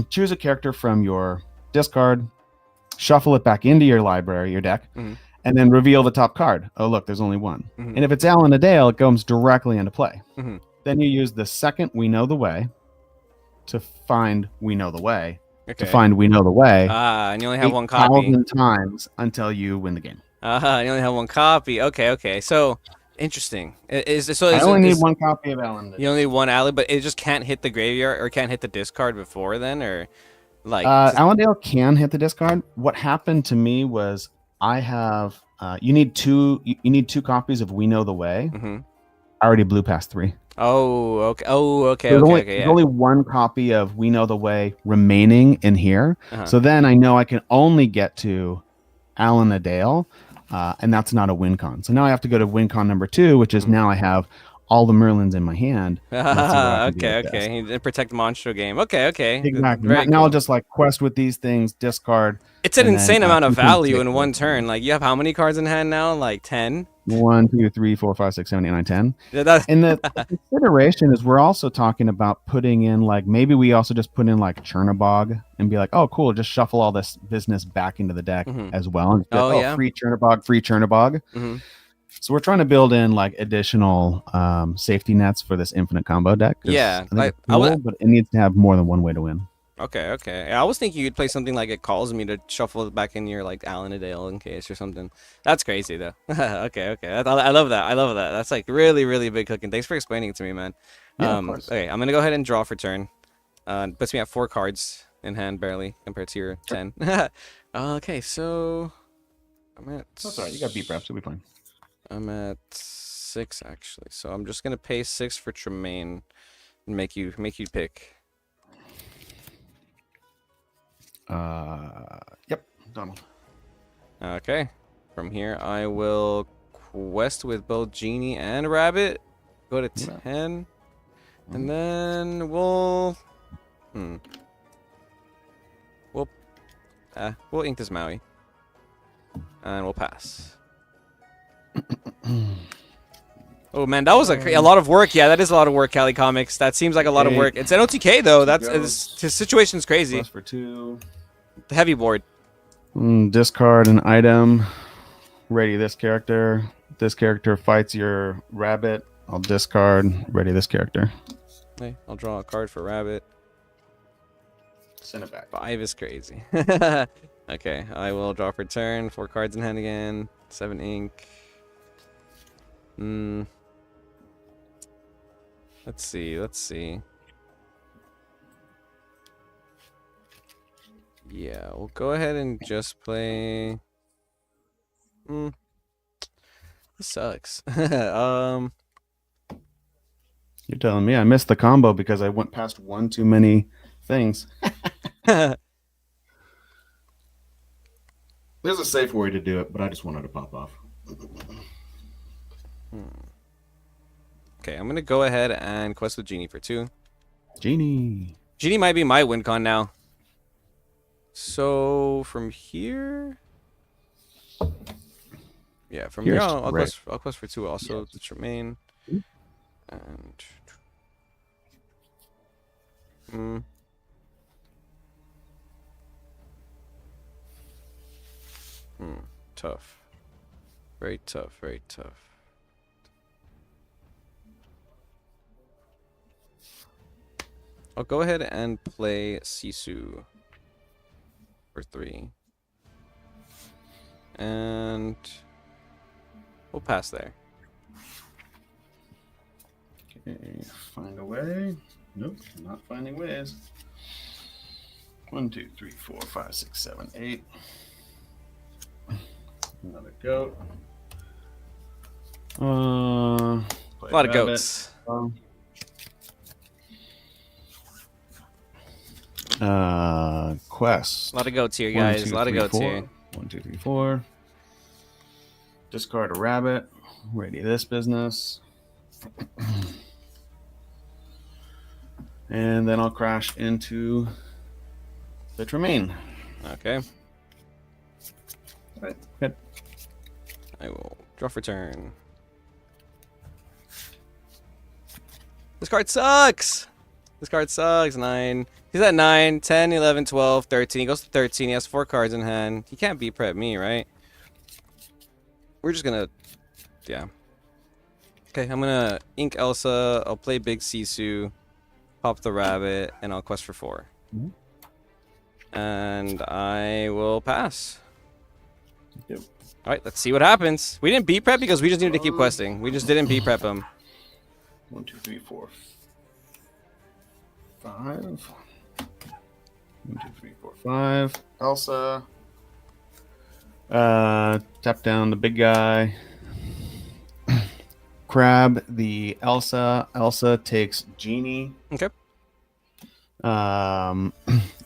S3: choose a character from your discard, shuffle it back into your library, your deck, and then reveal the top card. Oh, look, there's only one. And if it's Alan Adale, it comes directly into play. Then you use the second We Know the Way to find We Know the Way.
S1: Okay.
S3: To find We Know the Way.
S1: And you only have one copy.
S3: 8,000 times until you win the game.
S1: You only have one copy. Okay. So interesting.
S3: I only need one copy of Alan.
S1: You only need one Alan, but it just can't hit the graveyard or can't hit the discard before then, or like.
S3: Allendale can hit the discard. What happened to me was I have. You need two. You need 2 copies of We Know the Way. I already blew past 3.
S1: Oh, okay.
S3: There's only one copy of We Know the Way remaining in here. So then I know I can only get to Alan Adale, and that's not a win con. So now I have to go to win con number 2, which is now I have all the Merlins in my hand.
S1: Okay. Protect Monstro game. Okay.
S3: Exactly. Now I'll just like quest with these things, discard.
S1: It's an insane amount of value in one turn. Like, you have how many cards in hand now? Like 10?
S3: 1, 2, 3, 4, 5, 6, 7, 8, 9, 10.
S1: Yeah,
S3: and the consideration is we're also talking about putting in, like, maybe we also just put in like Chernobog and be like, oh, cool, just shuffle all this business back into the deck as well. And free Chernobog. So we're trying to build in like additional safety nets for this infinite combo deck.
S1: Yeah,
S3: but it needs to have more than one way to win.
S1: Okay. I was thinking you'd play something like It Calls Me to shuffle it back in your like Alan Adale in case or something. That's crazy though. Okay. I love that. That's like really, really big cooking. Thanks for explaining it to me, man.
S3: Yeah, of course.
S1: Okay, I'm gonna go ahead and draw for turn. Puts me at 4 cards in hand barely compared to your 10. Okay, so I'm at.
S3: That's all right. You got beat wraps. You'll be fine.
S1: I'm at 6 actually, so I'm just gonna pay 6 for Tremaine and make you pick.
S3: Yep, Donald.
S1: Okay, from here I will quest with both Genie and Rabbit. Go to 10, and then we'll ink this Maui, and we'll pass. Oh man, that was a lot of work. Yeah, that is a lot of work, Cali Comics. That seems like a lot of work. It's an OTK though. His situation's crazy.
S3: Plus for 2.
S1: The heavy board.
S3: Discard an item. Ready this character. This character fights your Rabbit. I'll discard. Ready this character.
S1: Okay, I'll draw a card for Rabbit.
S3: Send it back.
S1: 5 is crazy. Okay, I will draw for turn. 4 cards in hand again. 7 ink. Let's see. Yeah, we'll go ahead and just play. This sucks.
S3: You're telling me I missed the combo because I went past one too many things. There's a safe way to do it, but I just wanted to pop off.
S1: Okay, I'm gonna go ahead and quest with Genie for 2.
S3: Genie
S1: might be my win con now. So from here, yeah, from here I'll quest for 2 also. The Tremaine and tough, very tough. I'll go ahead and play Sisu for 3. And we'll pass there.
S3: Okay, find a way. Nope, not finding ways. 1, 2, 3, 4, 5, 6, 7, 8. Another goat.
S1: A lot of goats.
S3: Quest.
S1: A lot of goats here, guys.
S3: 1, 2,
S1: a lot
S3: 3,
S1: of goats
S3: 4.
S1: here.
S3: 1, 2, 3, 4. Discard a Rabbit. Ready this business. And then I'll crash into the Tremaine.
S1: Okay.
S3: Right. Good.
S1: I will draw for turn. This card sucks. This card sucks. 9. He's at 9, 10, 11, 12, 13. He goes to 13. He has 4 cards in hand. He can't beat prep me, right? We're just gonna, yeah. Okay, I'm gonna ink Elsa. I'll play Big Sisu, pop the rabbit, and I'll quest for 4.
S3: Mhm.
S1: And I will pass.
S3: Yep.
S1: All right, let's see what happens. We didn't beat prep because we just needed to keep questing. We just didn't beat prep him.
S3: 1, 2, 3, 4, 5. 1, 2, 3, 4, 5. Elsa. Tap down the big guy. Crab the Elsa. Elsa takes Genie.
S1: Okay.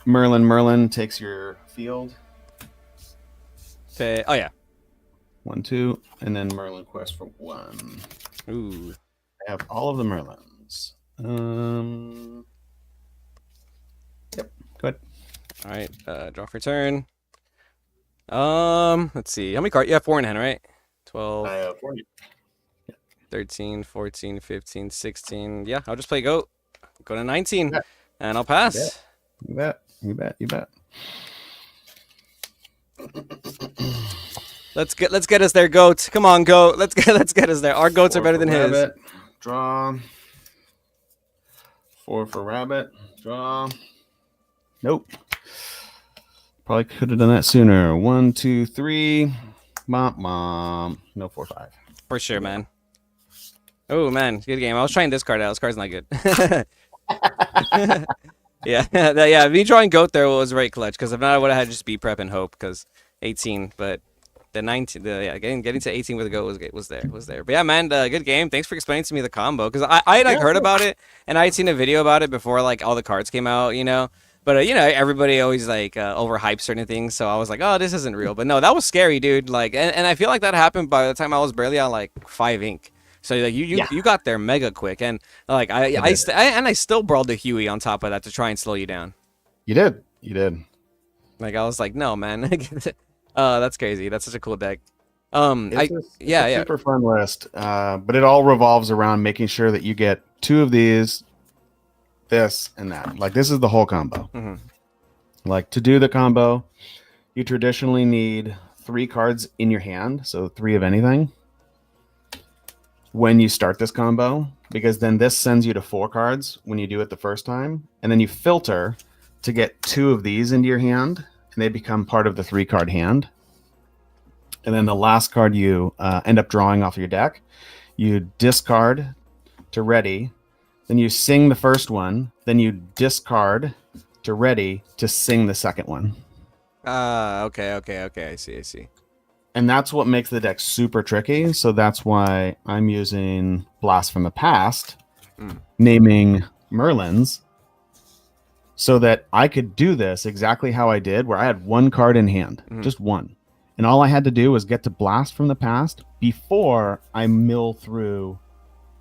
S3: Merlin takes your field.
S1: Okay. Oh yeah.
S3: 1, 2, and then Merlin quest for 1.
S1: Ooh.
S3: I have all of the Merlins. Yep. Go ahead.
S1: All right. Draw for turn. Let's see. How many cards? You have 4 in hand, right? 12,
S3: I have 4.
S1: 13, 14, 15, 16. Yeah, I'll just play goat. Go to 19,
S3: Yeah.
S1: and I'll pass.
S3: You bet. You bet. You bet.
S1: Let's get us there, goat. Come on, goat. Let's get us there. Our goats are better than his.
S3: Rabbit. Draw. 4 for rabbit. Draw. Nope. Probably could have done that sooner. 1, 2, 3. Mom. No 4, 5.
S1: For sure, man. Oh man, good game. I was trying this card out. This card's not good. yeah. Me drawing goat there was right clutch because if not, I would have had just beat prep and hope because 18. But the 19, getting to 18 with a goat was there. But yeah, man, good game. Thanks for explaining to me the combo because I had heard about it and I had seen a video about it before like all the cards came out, you know. But everybody always like overhypes certain things, so I was like, oh, this isn't real. But no, that was scary, dude. Like, and I feel like that happened by the time I was barely on like 5 ink. So like you got there mega quick, and like I still brawled the Huey on top of that to try and slow you down.
S3: You did.
S1: Like I was like, no man, that's crazy. That's such a cool deck.
S3: It's a super fun list, but it all revolves around making sure that you get 2 of these, this and that. Like this is the whole combo.
S1: Mm-hmm.
S3: Like to do the combo, you traditionally need 3 cards in your hand, so 3 of anything. When you start this combo, because then this sends you to 4 cards when you do it the first time, and then you filter to get 2 of these into your hand, and they become part of the 3-card hand. And then the last card you end up drawing off your deck, you discard to ready, then you sing the first one, then you discard to ready to sing the second one.
S1: Okay. I see.
S3: And that's what makes the deck super tricky. So that's why I'm using Blast from the Past, naming Merlins, so that I could do this exactly how I did, where I had 1 card in hand, just 1. And all I had to do was get to Blast from the Past before I mill through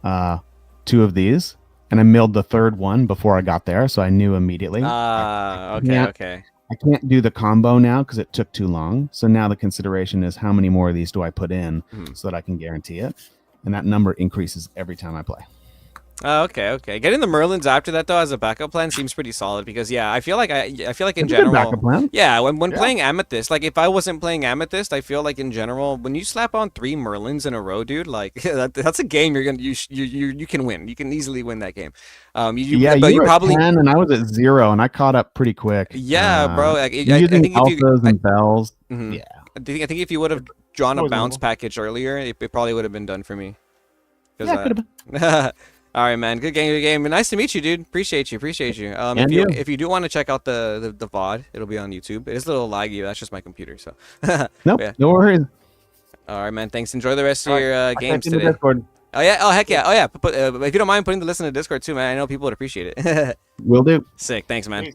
S3: 2 of these. And I milled the 3rd one before I got there, so I knew immediately.
S1: Okay.
S3: I can't do the combo now because it took too long. So now the consideration is how many more of these do I put in so that I can guarantee it. And that number increases every time I play.
S1: Okay. Getting the Merlins after that though as a backup plan seems pretty solid because I feel like in general,
S3: backup plan.
S1: Yeah, when playing Amethyst, like if I wasn't playing Amethyst, I feel like in general when you slap on 3 Merlins in a row, dude, like that's a game you can win. You can easily win that game.
S3: You probably 10 and I was at 0 and I caught up pretty quick.
S1: Yeah, bro. I think
S3: alphas and bells.
S1: Yeah. I think if you would have drawn a bounce package earlier, it probably would have been done for me.
S3: Yeah, could have been.
S1: All right, man. Good game. Nice to meet you, dude. Appreciate you. If you do want to check out the VOD, it'll be on YouTube. It's a little laggy. That's just my computer. So.
S3: Nope. Yeah. No worries.
S1: All right, man. Thanks. Enjoy the rest of your games today.
S3: Discord.
S1: Oh yeah. Oh heck yeah. Oh yeah. If you don't mind putting the list in the Discord too, man. I know people would appreciate it.
S3: Will do.
S1: Sick. Thanks, man.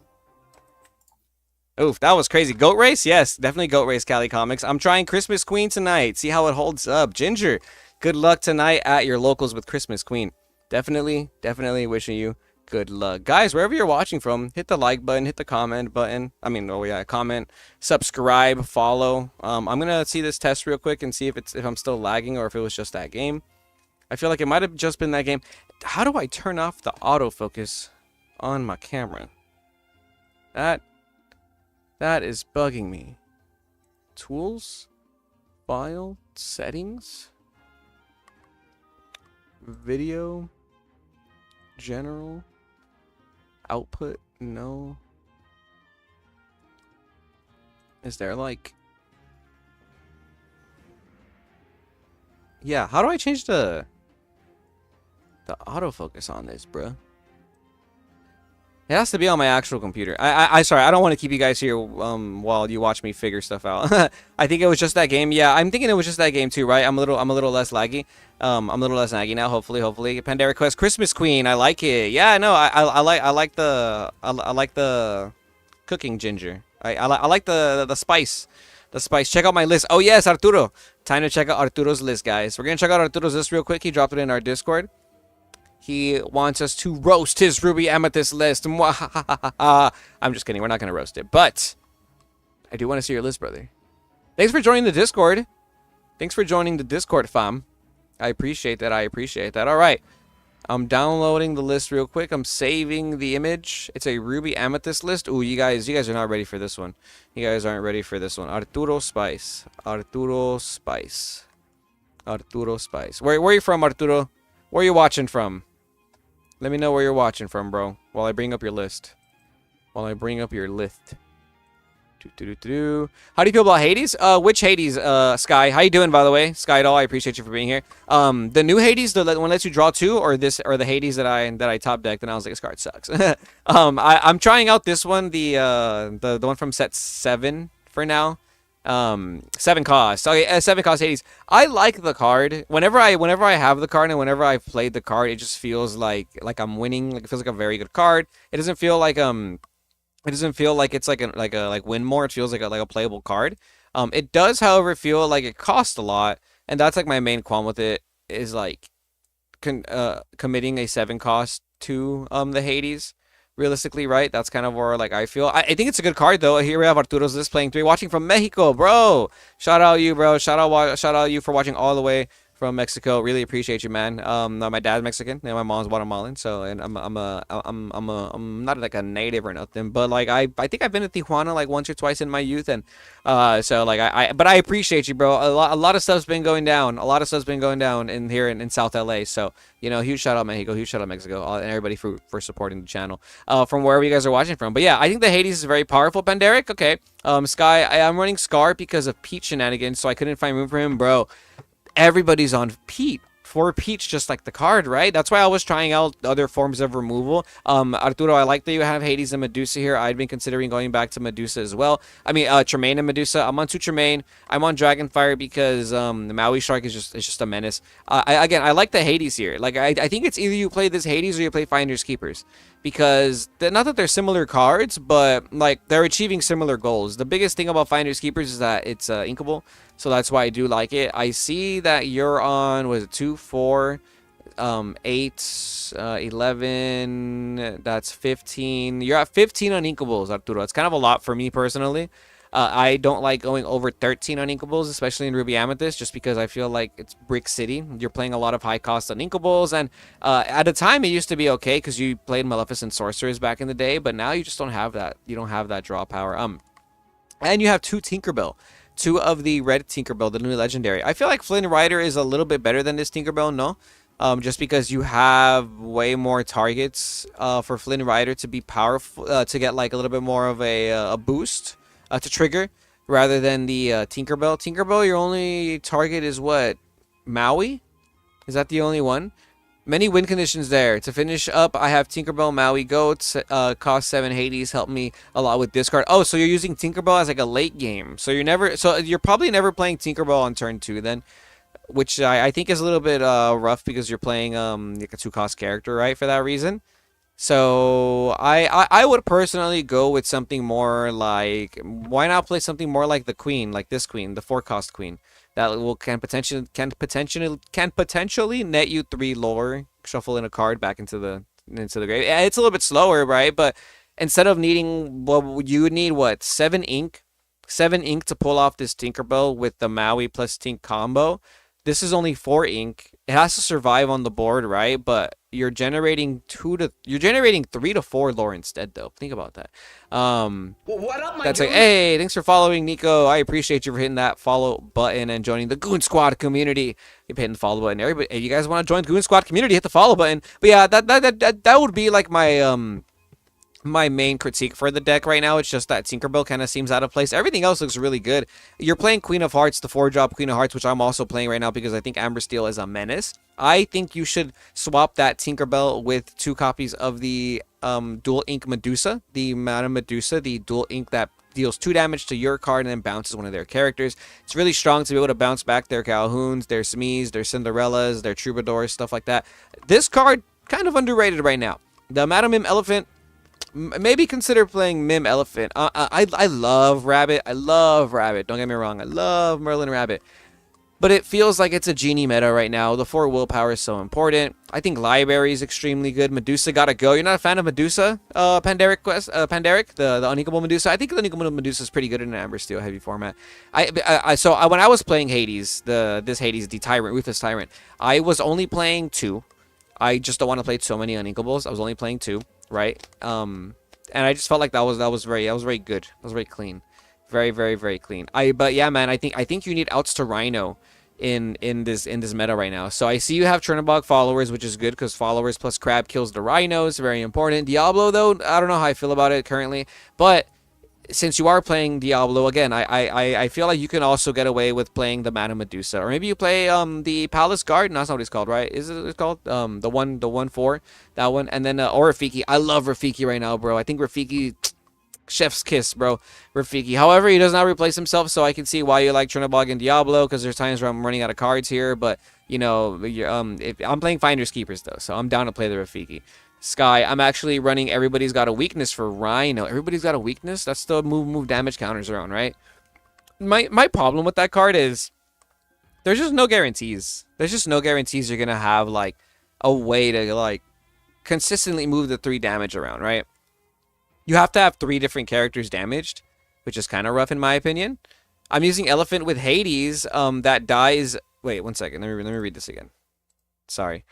S1: Oof, that was crazy. Goat race? Yes, definitely goat race, Cali Comics. I'm trying Christmas Queen tonight. See how it holds up. Ginger, good luck tonight at your locals with Christmas Queen. Definitely wishing you Good luck. Guys, wherever you're watching from, hit the like button, hit the comment button. I mean, oh yeah, comment, subscribe, follow. I'm gonna see this test real quick and see if I'm still lagging or if it was just that game. I feel like it might have just been that game. How do I turn off the autofocus on my camera? That is bugging me. Tools, file, settings, video, general, output, no. Is there like... Yeah, how do I change the autofocus on this, bro? It has to be on my actual computer. I sorry, I don't want to keep you guys here while you watch me figure stuff out. I think it was just that game. Yeah, I'm thinking it was just that game too, right? I'm a little less laggy. I'm a little less laggy now. Hopefully. Pandaric Quest, Christmas Queen. I like it. Yeah, no, I like the cooking ginger. I like the spice. The spice. Check out my list. Oh yes, Arturo. Time to check out Arturo's list, guys. We're gonna check out Arturo's list real quick. He dropped it in our Discord. He wants us to roast his Ruby Amethyst list. I'm just kidding. We're not going to roast it. But I do want to see your list, brother. Thanks for joining the Discord. Thanks for joining the Discord, fam. I appreciate that. All right. I'm downloading the list real quick. I'm saving the image. It's a Ruby Amethyst list. Ooh, you guys are not ready for this one. You guys aren't ready for this one. Arturo Spice. Where are you from, Arturo? Where are you watching from? Let me know where you're watching from, bro. While I bring up your list. How do you feel about Hades? Which Hades, Sky? How you doing, by the way? Sky Doll, I appreciate you for being here. The new Hades, the one that lets you draw 2, or the Hades that I top decked, and I was like, this card sucks. I'm trying out this one, the one from set 7 for now. 7 cost. Okay, 7 cost Hades. I like the card. Whenever I have the card and whenever I've played the card, it just feels like I'm winning. Like it feels like a very good card. It doesn't feel like it's like win more. It feels like a playable card. It does, however, feel like it costs a lot, and that's like my main qualm with it is like committing a 7 cost to the Hades. Realistically, right? That's kind of where like I feel. I think it's a good card though. Here we have Arturo's list playing 3, watching from Mexico, bro. Shout out you, bro. Shout out you for watching all the way from Mexico. Really appreciate you, man. My dad's Mexican and my mom's Guatemalan, so and I'm not like a native or nothing, but like I think I've been to Tijuana like once or twice in my youth, and so like but I appreciate you, bro. A lot of stuff's been going down. In here in South LA. So you know, huge shout out Mexico, huge shout out Mexico, and everybody for supporting the channel from wherever you guys are watching from. But yeah, I think the Hades is very powerful. Pandaric, okay. Sky, I'm running Scar because of Peach shenanigans, so I couldn't find room for him, bro. Everybody's on Pete for Peach, just like the card, right? That's why I was trying out other forms of removal. Arturo, I like that you have Hades and Medusa here. I'd been considering going back to Medusa as well. I mean, Tremaine and Medusa. I'm on 2 Tremaine. I'm on Dragonfire because the Maui Shark is just a menace. I like the Hades here. Like I think it's either you play this Hades or you play Finders Keepers, because not that they're similar cards, but like they're achieving similar goals. The biggest thing about Finders Keepers is that it's inkable. So that's why I do like it. I see that you're on, was it 2, 4, 8, 11, that's 15. You're at 15 on inkables, Arturo. It's kind of a lot for me personally. I don't like going over 13 on inkables, especially in Ruby Amethyst, just because I feel like it's Brick City. You're playing a lot of high cost on inkables, and at the time it used to be okay because you played Maleficent Sorcerers back in the day, but now you just don't have that. You don't have that draw power. And you have 2 Tinkerbell. 2 of the red Tinkerbell, the new legendary. I feel like Flynn Rider is a little bit better than this Tinkerbell, no? Just because you have way more targets for Flynn Rider to be powerful, to get like a little bit more of a boost to trigger, rather than the Tinkerbell. Tinkerbell, your only target is what? Maui? Is that the only one? Many win conditions there. To finish up, I have Tinkerbell, Maui, Goats, cost 7 Hades, help me a lot with discard. Oh, so you're using Tinkerbell as like a late game. So you're probably never playing Tinkerbell on turn 2 then, which I think is a little bit rough because you're playing like a 2-cost character, right, for that reason. So I would personally go with something more like, why not play something more like the Queen, like this Queen, the 4-cost Queen. That can potentially net you 3 lore, shuffle in a card back into the into the grave. It's a little bit slower, right? But instead of needing, well, you would need what, 7 ink, 7 ink to pull off this Tinkerbell with the Maui plus Tink combo. This is only 4 ink. It has to survive on the board, right? But you're generating 3 to 4 lore instead, though. Think about that.
S4: Well, what up, my
S1: That's
S4: dude?
S1: like, hey, thanks for following, Nico. I appreciate you for hitting that follow button and joining the Goon Squad community. Keep hitting the follow button. Everybody, if you guys want to join the Goon Squad community, hit the follow button. But yeah, that would be like my main critique for the deck right now. It's just that Tinkerbell kind of seems out of place. Everything else looks really good. You're playing Queen of Hearts, the 4-drop Queen of Hearts, which I'm also playing right now because I think Amber Steel is a menace. I think you should swap that Tinkerbell with 2 copies of the Dual Ink Medusa, the Madame Medusa, the Dual Ink that deals 2 damage to your card and then bounces one of their characters. It's really strong to be able to bounce back their Calhouns, their Smees, their Cinderellas, their Troubadours, stuff like that. This card, kind of underrated right now. The Madame Mim Elephant, maybe consider playing Mim Elephant. I love Rabbit. I love Rabbit. Don't get me wrong. I love Merlin Rabbit. But it feels like it's a genie meta right now. The 4 willpower is so important. I think Library is extremely good. Medusa gotta go. You're not a fan of Medusa? Pandaric Quest, Pandaric, the Uninkable Medusa. I think the Uninkable Medusa is pretty good in an Amber Steel heavy format. When I was playing Hades, the Tyrant, Ruthless Tyrant, I was only playing 2. I just don't want to play so many Uninkables. I was only playing 2, right? And I just felt like that was very good. That was very clean. Very, very, very clean. But yeah, man, I think you need outs to Rhino in this meta right now. So I see you have Chernobog followers, which is good because followers plus Crab kills the Rhinos. Very important. Diablo, though, I don't know how I feel about it currently. But since you are playing Diablo, again, I feel like you can also get away with playing the Madame Medusa. Or maybe you play the Palace Guard. No, that's not what it's called, right? Is it called? The 1/4, that one. And then or Rafiki. I love Rafiki right now, bro. I think Rafiki, chef's kiss, bro. Rafiki. However, he does not replace himself, so I can see why you like Chernobog and Diablo, because there's times where I'm running out of cards here. But you know, if I'm playing Finders Keepers though, so I'm down to play the Rafiki. Sky, I'm actually running Everybody's Got a Weakness for Rhino. Everybody's Got a Weakness? That's the move damage counters around, right? My problem with that card is there's just no guarantees. There's just no guarantees you're going to have, like, a way to, like, consistently move the 3 damage around, right? You have to have 3 different characters damaged, which is kind of rough in my opinion. I'm using Elephant with Hades, that dies... Wait, one second. Let me read this again. Sorry.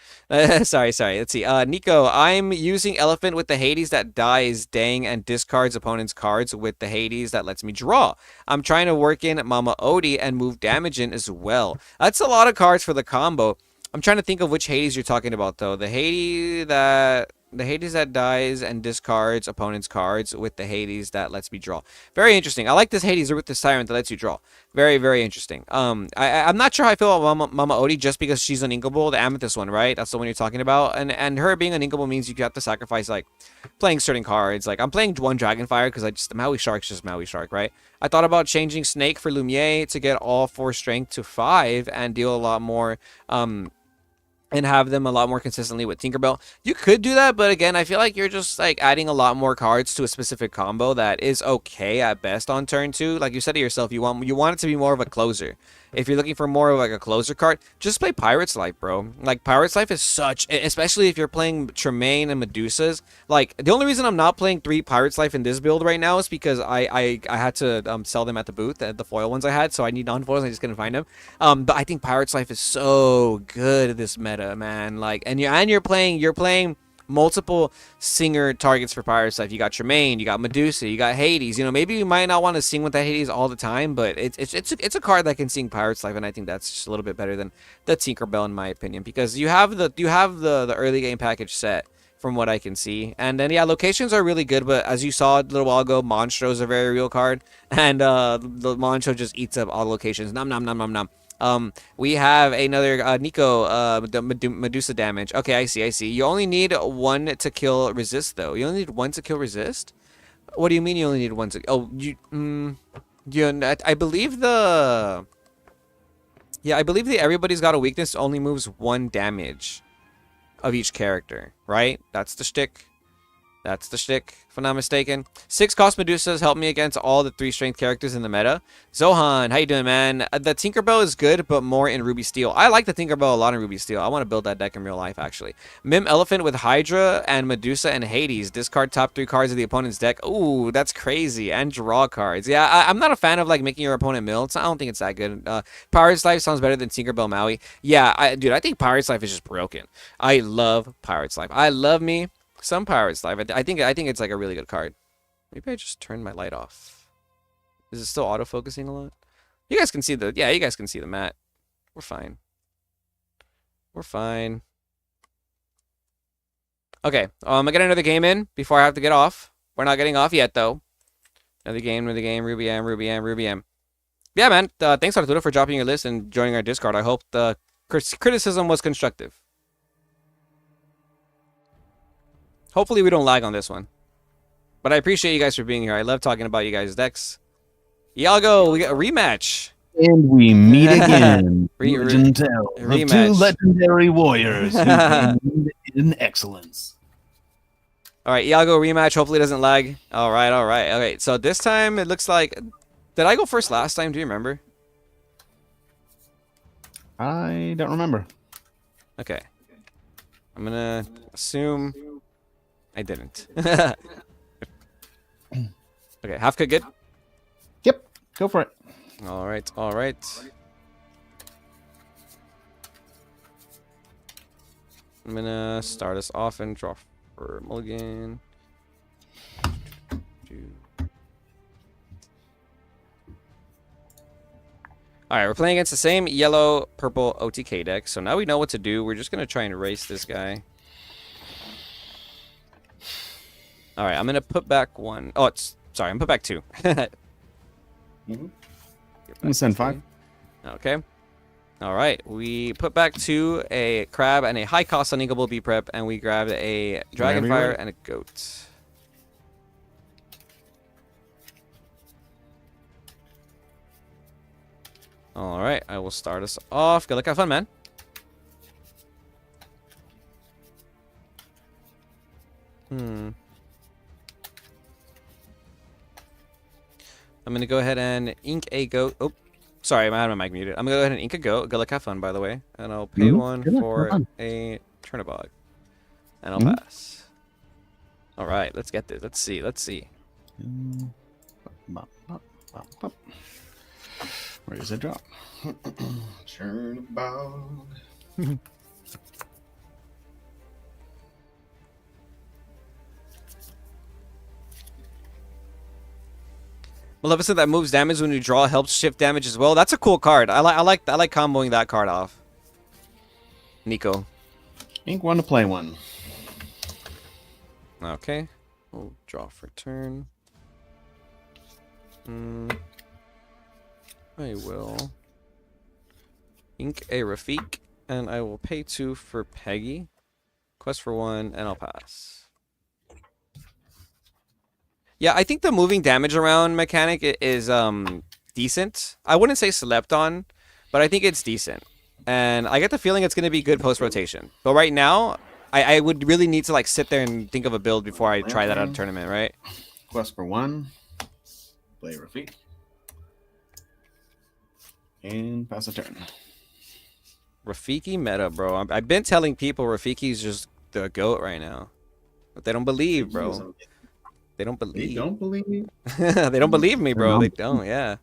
S1: sorry. Let's see. Nico, I'm using Elephant with the Hades that dies dang and discards opponent's cards with the Hades that lets me draw. I'm trying to work in Mama Odie and move damage in as well. That's a lot of cards for the combo. I'm trying to think of which Hades you're talking about, though. The Hades that dies and discards opponent's cards with the Hades that lets me draw. Very interesting. I like this Hades with this Tyrant that lets you draw. Very, very interesting. I'm not sure how I feel about Mama Odie just because she's an inkable, the Amethyst one, right? That's the one you're talking about. And her being an inkable means you have to sacrifice, like, playing certain cards. Like, I'm playing 1 Dragonfire because the Maui Shark's just Maui Shark, right? I thought about changing Snake for Lumiere to get all 4 strength to 5 and deal a lot more, and have them a lot more consistently with Tinkerbell. You could do that, but again, I feel like you're just like adding a lot more cards to a specific combo that is okay at best on turn 2. Like you said to yourself, you want it to be more of a closer. If you're looking for more of like a closer card, just play Pirate's Life, bro. Like Pirate's Life is such, especially if you're playing Tremaine and Medusas. Like the only reason I'm not playing 3 Pirate's Life in this build right now is because I had to sell them at the booth, the foil ones I had, so I need non-foils. I just couldn't find them. But I think Pirate's Life is so good this meta, man. Like, and you're playing multiple singer targets for Pirate's Life. You got Tremaine, you got Medusa, you got Hades. You know, maybe you might not want to sing with that Hades all the time, but it's a card that can sing Pirate's Life, and I think that's just a little bit better than the Tinkerbell in my opinion, because you have the early game package set from what I can see. And then yeah, locations are really good, but as you saw a little while ago, Monstro is a very real card, and the Monstro just eats up all locations. Nom nom nom nom nom. We have another Nico, Medusa damage. Okay, I see. You only need 1 to kill resist, though. You only need 1 to kill resist? What do you mean you only need 1 to... Oh, I believe the... Yeah, I believe the Everybody's Got a Weakness only moves 1 damage of each character, right? That's the shtick. That's the shtick, if I'm not mistaken. 6 cost Medusas help me against all the 3 strength characters in the meta. Zohan, how you doing, man? The Tinkerbell is good, but more in Ruby Steel. I like the Tinkerbell a lot in Ruby Steel. I want to build that deck in real life, actually. Mim Elephant with Hydra and Medusa and Hades. Discard top 3 cards of the opponent's deck. Ooh, that's crazy. And draw cards. Yeah, I'm not a fan of like making your opponent mill. I don't think it's that good. Pirate's Life sounds better than Tinkerbell Maui. Yeah, dude, I think Pirate's Life is just broken. I love Pirate's Life. I love me some Pirate's Life. I think it's like a really good card. Maybe I just turned my light off. Is it still autofocusing a lot? You guys can see the you guys can see the mat. We're fine. We're fine. Okay, I get another game in before I have to get off. We're not getting off yet though. Another game, Ruby M. Yeah, man. Thanks Arturo for dropping your list and joining our Discord. I hope the criticism was constructive. Hopefully we don't lag on this one. But I appreciate you guys for being here. I love talking about you guys' decks. Iago, we got a rematch.
S5: And we meet again. Legend tales of
S1: rematch.
S5: 2 legendary warriors who reigned in excellence.
S1: All right, Iago rematch. Hopefully it doesn't lag. All right. Okay, so this time it looks like... Did I go first last time? Do you remember?
S5: I don't remember.
S1: Okay. I'm going to assume... I didn't. Okay, half cooked good?
S5: Yep, go for it.
S1: All right. I'm gonna start us off and draw for mulligan. All right, we're playing against the same yellow purple OTK deck. So now we know what to do. We're just gonna try and race this guy. All right, I'm gonna put back 1. Oh, sorry, I'm put back 2.
S5: I'm gonna send 5.
S1: Okay. All right, we put back 2, a crab and a high cost uninkable B prep, and we grabbed a dragonfire and a goat. All right, I will start us off. Good luck, have fun, man. I'm going to go ahead and ink a goat. Oh, sorry, I had my mic muted. I'm going to go ahead and ink a goat. Good luck, have fun, by the way. And I'll pay 1 for a Turnabog. And I'll pass. All right, let's get this. Let's see.
S5: Where does it drop?
S3: Turnabog.
S1: Maleficent that moves damage when you draw helps shift damage as well. That's a cool card. I like comboing that card off. Nico.
S5: Ink 1 to play 1.
S1: Okay. We'll draw for turn. I will ink a Rafik, and I will pay 2 for Peggy. Quest for 1, and I'll pass. Yeah, I think the moving damage around mechanic is decent. I wouldn't say slept on, but I think it's decent. And I get the feeling it's going to be good post-rotation. But right now, I would really need to like sit there and think of a build before I try that out of tournament, right?
S5: Quest for 1. Play Rafik. And pass a turn.
S1: Rafiki meta, bro. I've been telling people Rafiki's just the GOAT right now. But they don't believe, bro. They don't believe.
S3: They don't believe me?
S1: They don't believe me, bro. They don't, yeah.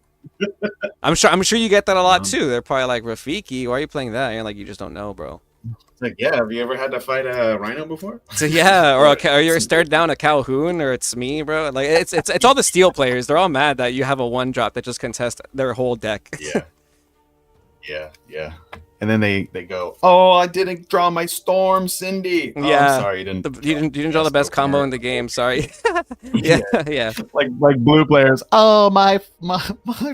S1: I'm sure you get that a lot too. They're probably like, Rafiki, why are you playing that? And you're like, you just don't know, bro.
S3: It's like, yeah, have you ever had to fight a rhino before?
S1: So yeah, or you're stared down a Calhoun, or it's me, bro. Like it's all the steel players. They're all mad that you have a 1-drop that just contests their whole deck.
S3: Yeah.
S5: And then they go, oh, I didn't draw my Storm, Cindy. Oh,
S1: Yeah.
S5: I'm sorry, you
S1: You didn't draw the best combo in the game. Sorry. yeah.
S5: Like blue players. Oh, my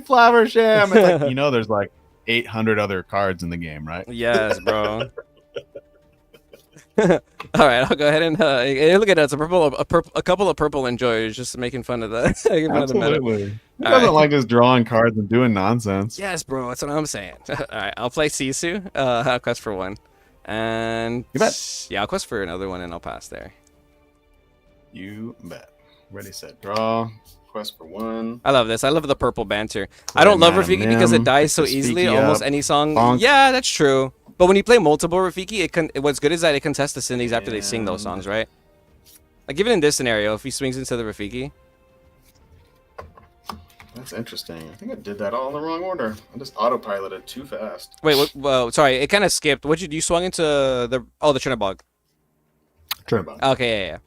S5: Flower Sham. It's like, there's like 800 other cards in the game, right?
S1: Yes, bro. All right, I'll go ahead and look at that. It's a couple of purple enjoyers just making fun of that.
S5: Absolutely. Who doesn't like just drawing cards and doing nonsense?
S1: Yes, bro. That's what I'm saying. All right, I'll play Sisu. I'll quest for 1, and
S5: You bet.
S1: yeah, I'll quest for another one, and I'll pass there.
S5: You bet. Ready, set, draw. Quest for 1.
S1: I love this. I love the purple banter. I
S5: Play
S1: don't love
S5: Madam
S1: Rafiki because it
S5: Mim,
S1: dies
S5: pick
S1: so
S5: this
S1: easily.
S5: Rafiki
S1: Almost
S5: up,
S1: any song.
S5: bonk.
S1: Yeah, that's true. But when you play multiple Rafiki, what's good is that it contests the Cindy's after they sing those
S3: And-
S1: songs, right? Like even in this scenario, if he swings into the Rafiki.
S3: That's interesting. I think I did that all in the wrong order. I just autopiloted too fast.
S1: Wait, what? Well, sorry, it kind of skipped. What you swung into the the Trinabog.
S5: Trinabog.
S1: Okay, yeah.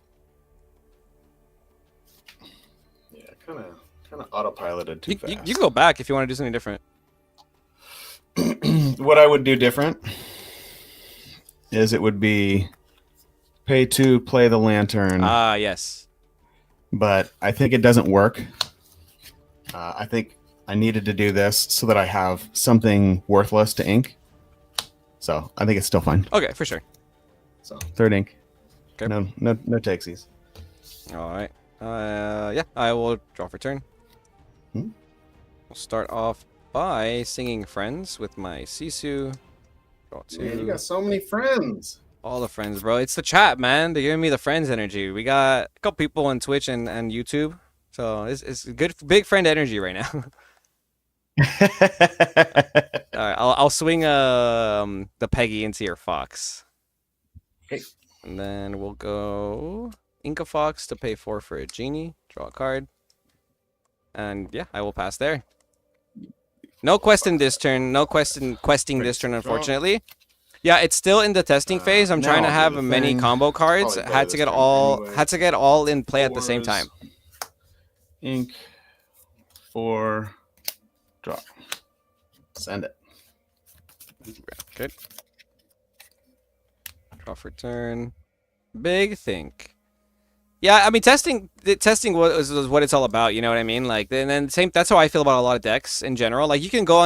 S3: Yeah, kind of autopiloted too
S1: You
S3: fast.
S1: can go back if you want to do something different.
S5: What I would do different is it would be pay 2, play the lantern.
S1: Ah, yes.
S5: But I think it doesn't work. I think I needed to do this so that I have something worthless to ink. So I think it's still fine.
S1: Okay, for sure.
S5: So 3rd ink.
S1: Okay.
S5: No takesies.
S1: All right. Yeah, I will draw for turn.
S5: Hmm?
S1: We'll start off by singing Friends with my Sisu. Draw 2.
S3: Man, you got so many friends.
S1: All the friends, bro. It's the chat, man. They're giving me the friends energy. We got a couple people on Twitch and YouTube. So it's good, big friend energy right now. All right, I'll swing the Peggy into your Fox.
S3: Okay.
S1: And then we'll go Inca Fox to pay 4 for a genie. Draw a card. And yeah, I will pass there. No questing this turn. No questing this turn, unfortunately. Yeah, it's still in the testing phase. I'm
S3: now
S1: trying to
S3: I'll do
S1: have
S3: the
S1: many
S3: thing.
S1: combo cards.
S3: Probably play
S1: Had
S3: this
S1: to get
S3: turn
S1: all
S3: anyway.
S1: had to get all in play at the same time.
S5: Ink 4, draw. Send it.
S1: Good. Draw for turn. Big think. Yeah, I mean testing was what it's all about. You know what I mean? Like, and then same. That's how I feel about a lot of decks in general. Like you can go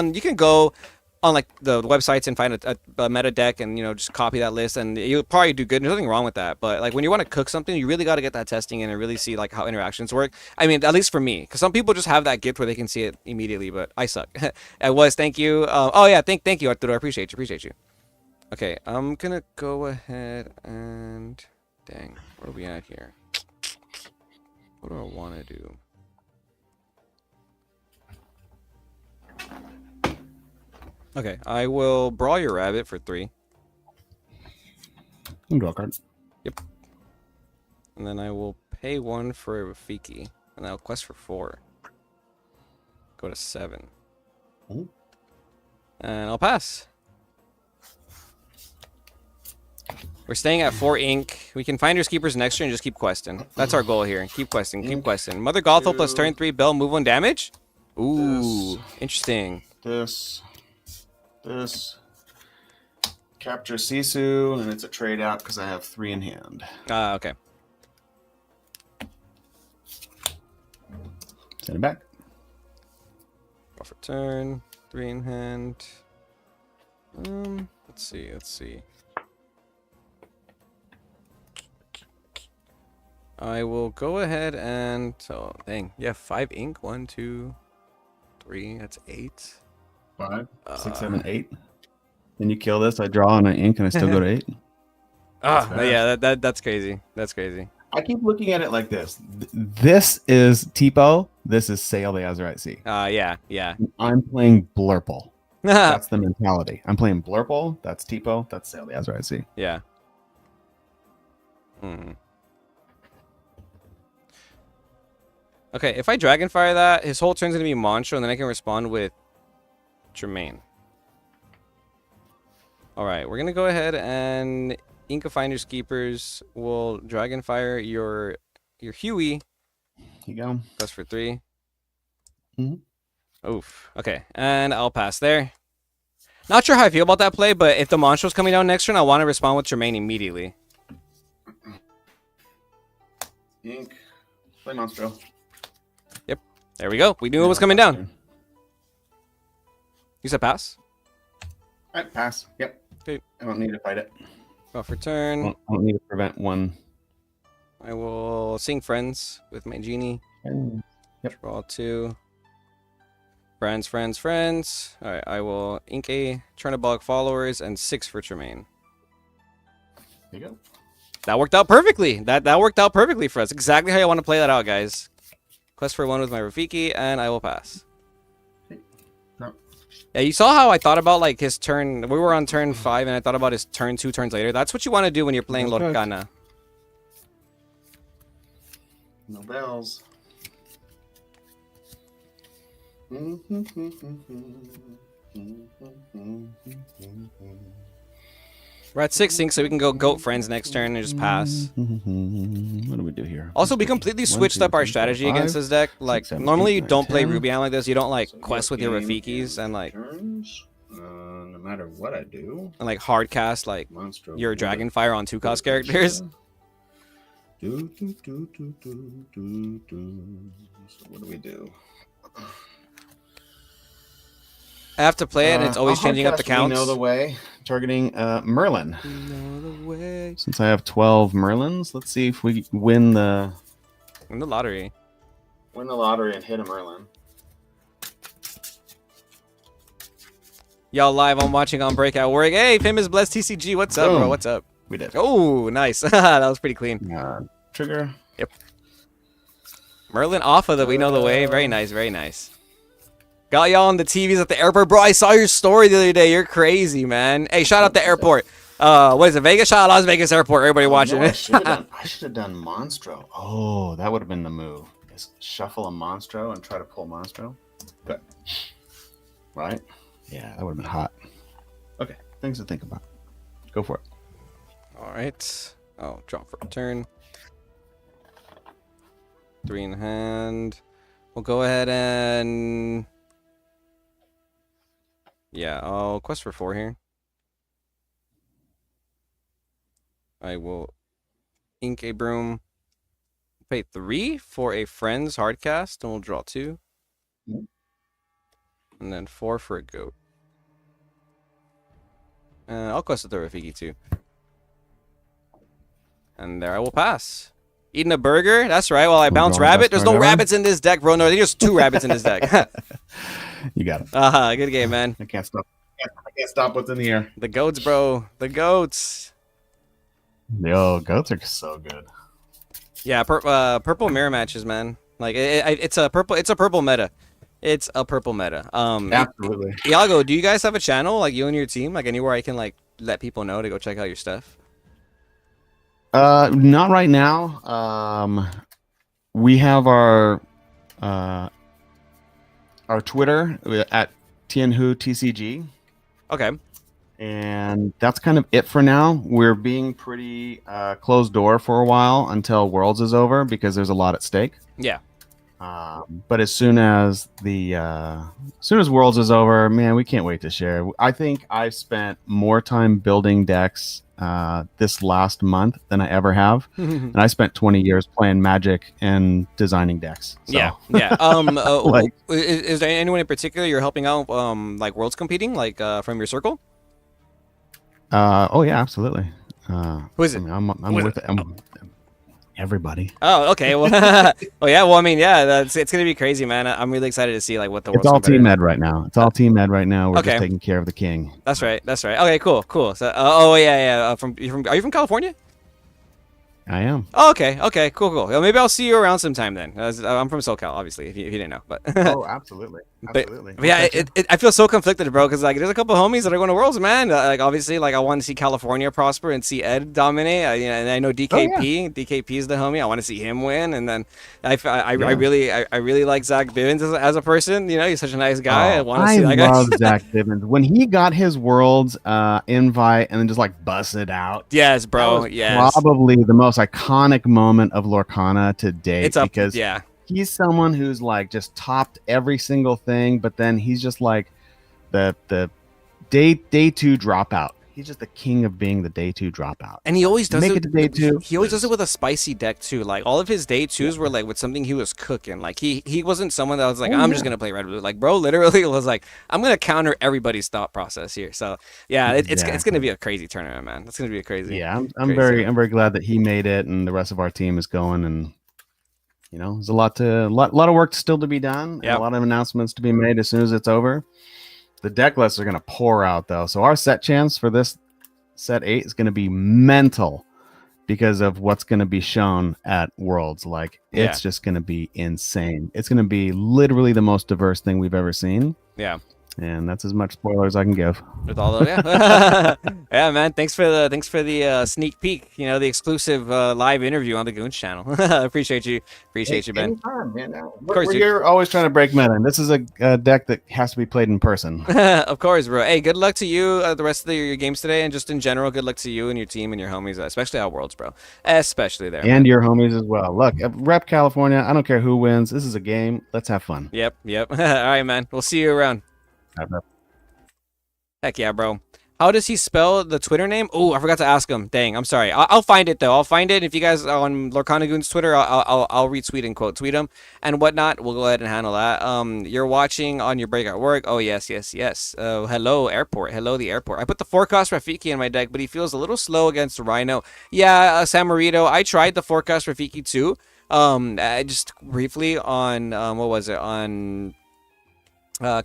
S1: on like the websites and find a meta deck and just copy that list and you'll probably do good. There's nothing wrong with that. But like when you want to cook something, you really got to get that testing in and really see like how interactions work. I mean, at least for me, because some people just have that gift where they can see it immediately. But I suck. I was. Thank you. Oh yeah, thank you, Arturo. I appreciate you. Okay, I'm gonna go ahead and dang, where are we at here? What do I want to do? Okay, I will brawl your rabbit for 3.
S5: Draw a card.
S1: Yep. And then I will pay 1 for a Rafiki. And I'll quest for 4. Go to 7.
S5: Ooh.
S1: And I'll pass. We're staying at 4 ink. We can find your keepers next turn and just keep questing. That's our goal here. Keep questing, keep questing. Mother Gothel plus turn 3 Bell, move 1 damage? Ooh, interesting.
S3: This. Capture Sisu, and it's a trade out because I have 3 in hand.
S1: Okay.
S5: Send it back.
S1: Draw for turn. 3 in hand. Let's see. I will go ahead and dang, yeah, 5 ink. 1, 2, 3. That's 8.
S5: 5, 6, 7, 8. Then you kill this. I draw on an ink and I still go to 8.
S1: Yeah, that's crazy. That's crazy.
S5: I keep looking at it like this. This is Tipo. This is Sail the Azurite Sea.
S1: Yeah.
S5: I'm playing Blurple. That's the mentality. I'm playing Blurple. That's Tipo. That's Sail the Azurite Sea.
S1: Yeah. Hmm. Okay, if I Dragonfire that, his whole turn's gonna be Monstro, and then I can respond with Jermaine. Alright, we're gonna go ahead and Inca Finder's Keepers will Dragonfire your Huey.
S5: Here you go.
S1: Plus for 3.
S5: Mhm.
S1: Oof. Okay, and I'll pass there. Not sure how I feel about that play, but if the Monstro's coming down next turn, I want to respond with Jermaine immediately.
S3: Ink. Play Monstro.
S1: There we go. We knew it was coming down. You said pass?
S3: All right, pass. Yep.
S1: Okay.
S3: I don't need to fight it.
S1: Draw for turn.
S5: I don't need to prevent one.
S1: I will sing Friends with my genie.
S5: Yep.
S1: Draw 2. Friends. Alright, I will ink a Chernabog followers and 6 for Tremaine.
S3: There you go.
S1: That worked out perfectly. That worked out perfectly for us. Exactly how I want to play that out, guys. Quest for 1 with my Rafiki, and I will pass.
S3: No.
S1: Yeah, you saw how I thought about like his turn. We were on turn 5, and I thought about his turn 2 turns later. That's what you want to do when you're playing
S3: Okay.
S1: Lorcana.
S3: No bells.
S1: We're at 6 sync, so we can go goat friends next turn and just pass.
S5: What do we do here?
S1: Also, we completely switched up our strategy against this deck. Like,
S5: 6, 7,
S1: normally
S5: 8,
S1: you
S5: 9,
S1: don't play
S5: 10.
S1: Ruby like this. You don't like
S3: So
S1: quest with
S3: your
S1: your
S3: game
S1: Rafikis
S3: is
S1: and like
S3: turns, no matter what I do,
S1: hard cast like
S3: Monstro
S1: your
S3: would
S1: Dragonfire on 2-cost characters.
S3: Do. So what do we do?
S1: I have to play it, and it's always
S5: I'll
S1: changing up the
S5: hardcast We
S1: counts.
S5: Know the Way, targeting Merlin.
S1: We know the way.
S5: Since I have 12 Merlins, let's see if we win the
S1: In the lottery.
S5: lottery and hit a Merlin.
S1: Y'all live, I'm watching on Breakout Work. Hey, Famous Blessed TCG, what's up, bro?
S5: Boom.
S1: What's up?
S5: We did.
S1: Oh, nice. That was pretty clean.
S5: Trigger.
S1: Merlin off of the We Know the Way. Very nice, very nice. Got y'all on the TVs at the airport. Bro, I saw your story the other day. You're crazy, man. Hey, shout out the airport. What is it, Vegas? Shout out Las Vegas Airport. Everybody watching
S5: I
S1: it.
S5: should have done Monstro. Oh, that would have been the move. Just shuffle a Monstro and try to pull Monstro. Good. Right? Yeah, that would have been hot. Okay, things to think about. Go for it.
S1: All right. Oh, draw for a turn. 3 in hand. We'll go ahead and... Yeah, I'll quest for 4 here. I will ink a broom. Pay 3 for a friend's hardcast, and we'll draw 2.
S5: Mhm.
S1: And then 4 for a goat. And I'll quest the Rafiki too. And there I will pass. Eating a burger? That's right. While I bounce
S5: drawing
S1: rabbit.
S5: best
S1: There's
S5: card
S1: no
S5: ever?
S1: rabbits in this deck, bro. No, there's just 2 rabbits in this deck.
S5: You got it.
S1: Good game, man.
S5: I can't stop. I can't stop what's in the air.
S1: The goats, bro. The goats.
S5: Yo, goats are so good.
S1: Yeah, purple mirror matches, man. Like it's a purple. It's a purple meta. It's a purple meta.
S5: Absolutely.
S1: Iago, do you guys have a channel, like you and your team, like anywhere I can like let people know to go check out your stuff?
S5: Not right now. We have our Twitter at Tianhu TCG,
S1: Okay.
S5: and that's kind of it for now. We're being pretty closed door for a while until Worlds is over because there's a lot at stake.
S1: Yeah.
S5: But as soon as Worlds is over, man, we can't wait to share. I think I've spent more time building decks this last month than I ever have, and I spent 20 years playing Magic and designing decks. So.
S1: Yeah. Yeah.
S5: Like-
S1: is there anyone in particular you're helping out, like worlds competing, like from your circle?
S5: Oh yeah, absolutely.
S1: Who is it?
S5: I mean, I'm
S1: Who is
S5: with everybody.
S1: Oh, okay. Well, oh yeah. Well, I mean, yeah. It's gonna be crazy, man. I'm really excited to see like what the
S5: It's
S1: world's
S5: all
S1: competitive.
S5: team ed right now. It's all team ed right now. We're
S1: Okay.
S5: just taking care of the king.
S1: That's right. That's right. Okay. Cool. Cool. So, oh yeah, yeah. Are you from California?
S5: I am.
S1: Oh, okay. Okay. Cool. Cool. Well, maybe I'll see you around sometime then. I'm from SoCal, obviously, if you didn't know. But
S5: Oh, absolutely. Absolutely.
S1: But yeah, I feel so conflicted, bro, because like there's a couple homies that are going to Worlds, man. Like obviously, like I want to see California prosper and see Ed dominate. And I know DKP. DKP is the homie. I want to see him win. And then I really like Zach Bivens as a person. You know, he's such a nice guy. I want to see that guy.
S5: love Zach Bivens. When he got his Worlds invite and then just like busted out.
S1: Yes,
S5: That
S1: bro.
S5: was
S1: Yes.
S5: probably the most iconic moment of Lorcana to date.
S1: It's up.
S5: because
S1: Yeah.
S5: he's someone who's like just topped every single thing, but then he's just like the day 2 dropout. He's just the king of being the day 2 dropout.
S1: And he always does
S5: Make
S1: it.
S5: it to day 2.
S1: He always does it with a spicy deck too. Like all of his day 2s were like with something he was cooking. Like he wasn't someone that was like, I'm just gonna play red blue. Like bro, literally was like, I'm gonna counter everybody's thought process here. So yeah, it's gonna be a crazy tournament, man. It's gonna be a crazy.
S5: Yeah, I'm
S1: crazy
S5: very glad that he made it and the rest of our team is going. And you know, there's a lot of work still to be done. And
S1: Yep.
S5: a lot of announcements to be made as soon as it's over. The deck lists are going to pour out though, so our set chance for this set 8 is going to be mental. because of what's going to be shown at Worlds. Like,
S1: Yeah.
S5: it's just going to be insane. It's going to be literally the most diverse thing we've ever seen.
S1: Yeah.
S5: And that's as much spoiler as I can give.
S1: With all the yeah, yeah, man. Thanks for the sneak peek. You know, the exclusive live interview on the Goons channel. Appreciate you, Ben.
S5: Anytime, man.
S1: course, dude.
S5: You're always trying to break meta. And this is a deck that has to be played in person.
S1: Of course, bro. Hey, good luck to you the rest of your games today, and just in general, good luck to you and your team and your homies, especially at Worlds, bro. Especially there.
S5: And
S1: man.
S5: your homies as well. Look, rep California. I don't care who wins. This is a game. Let's have fun.
S1: Yep. All right, man. We'll see you around.
S5: Bye.
S1: Heck yeah, bro. How does he spell the Twitter name? Oh, I forgot to ask him. Dang, I'm sorry. I'll find it though. I'll find it. If you guys are on Lorcana Goon's Twitter, I'll retweet and quote tweet him and whatnot. We'll go ahead and handle that. You're watching on your break at work. Oh yes. Hello airport. Hello the airport. I put the forecast Rafiki in my deck, but he feels a little slow against Rhino. Yeah, Samarito. I tried the forecast Rafiki too. Just briefly on what was it on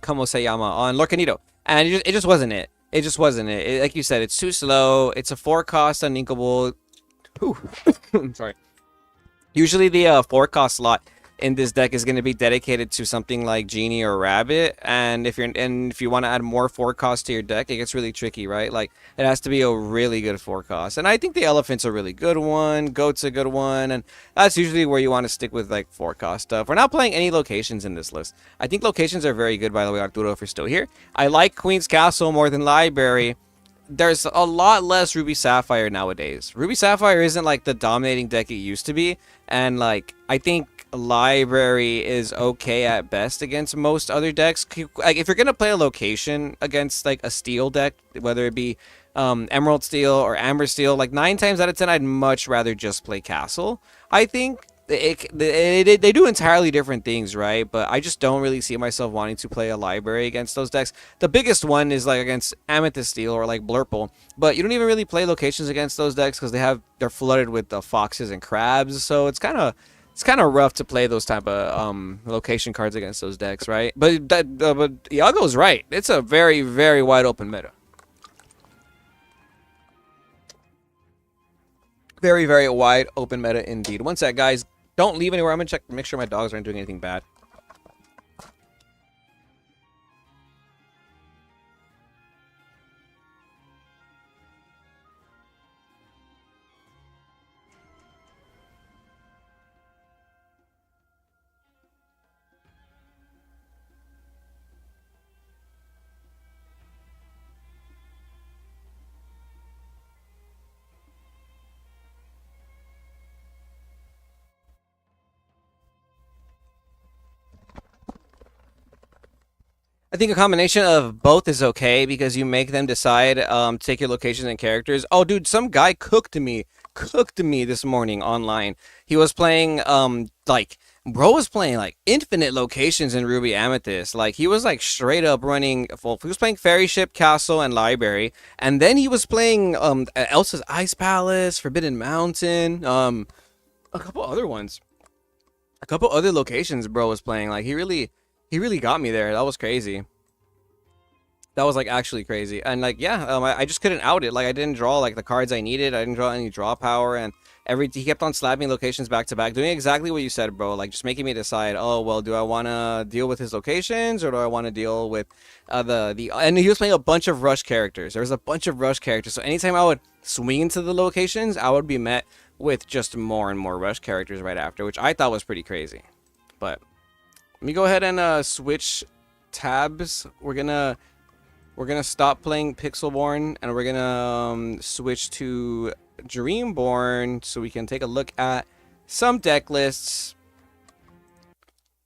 S1: Como se llama on Lorcanito. And it just wasn't it. It just wasn't it. Like you said, it's too slow. It's a 4-cost uninkable. I'm sorry. Usually the 4-cost slot in this deck is going to be dedicated to something like Genie or Rabbit, and if you want to add more 4-cost to your deck, it gets really tricky, right? Like it has to be a really good 4-cost, and I think the Elephant's a really good one, Goat's a good one, and that's usually where you want to stick with like 4-cost stuff. We're not playing any locations in this list. I think locations are very good, by the way, Arturo, if you're still here. I like Queen's Castle more than Library. There's a lot less Ruby Sapphire nowadays. Ruby Sapphire isn't like the dominating deck it used to be, and like I think Library is okay at best against most other decks. Like if you're gonna play a location against like a steel deck, whether it be Emerald Steel or Amber Steel, like 9 times out of 10 I'd much rather just play Castle. I think they do entirely different things, right? But I just don't really see myself wanting to play a Library against those decks. The biggest one is like against Amethyst Steel or like Blurple, but you don't even really play locations against those decks because they're flooded with the foxes and crabs, so it's kind of rough to play those type of location cards against those decks, right? But but Iago's right. It's a very, very wide open meta. Very, very wide open meta indeed. One sec, guys. Don't leave anywhere. I'm gonna check, make sure my dogs aren't doing anything bad. I think a combination of both is okay because you make them decide to take your locations and characters. Oh, dude, some guy cooked me this morning online. He was playing like bro was playing like infinite locations in Ruby Amethyst. Like he was like straight up running full. He was playing Fairy Ship, Castle, and Library, and then he was playing Elsa's Ice Palace, Forbidden Mountain, a couple other ones, a couple other locations. Bro was playing like he really got me there. That was crazy. That was like actually crazy. And like, yeah, I just couldn't out it. Like I didn't draw like the cards I needed. I didn't draw any draw power, and he kept on slapping locations back to back, doing exactly what you said, bro. Like just making me decide, oh well, do I want to deal with his locations or do I want to deal with and he was playing a bunch of rush characters. There was a bunch of rush characters. So anytime I would swing into the locations, I would be met with just more and more rush characters right after, which I thought was pretty crazy. But let me go ahead and switch tabs. We're gonna stop playing Pixelborn and we're gonna switch to Dreamborn so we can take a look at some deck lists.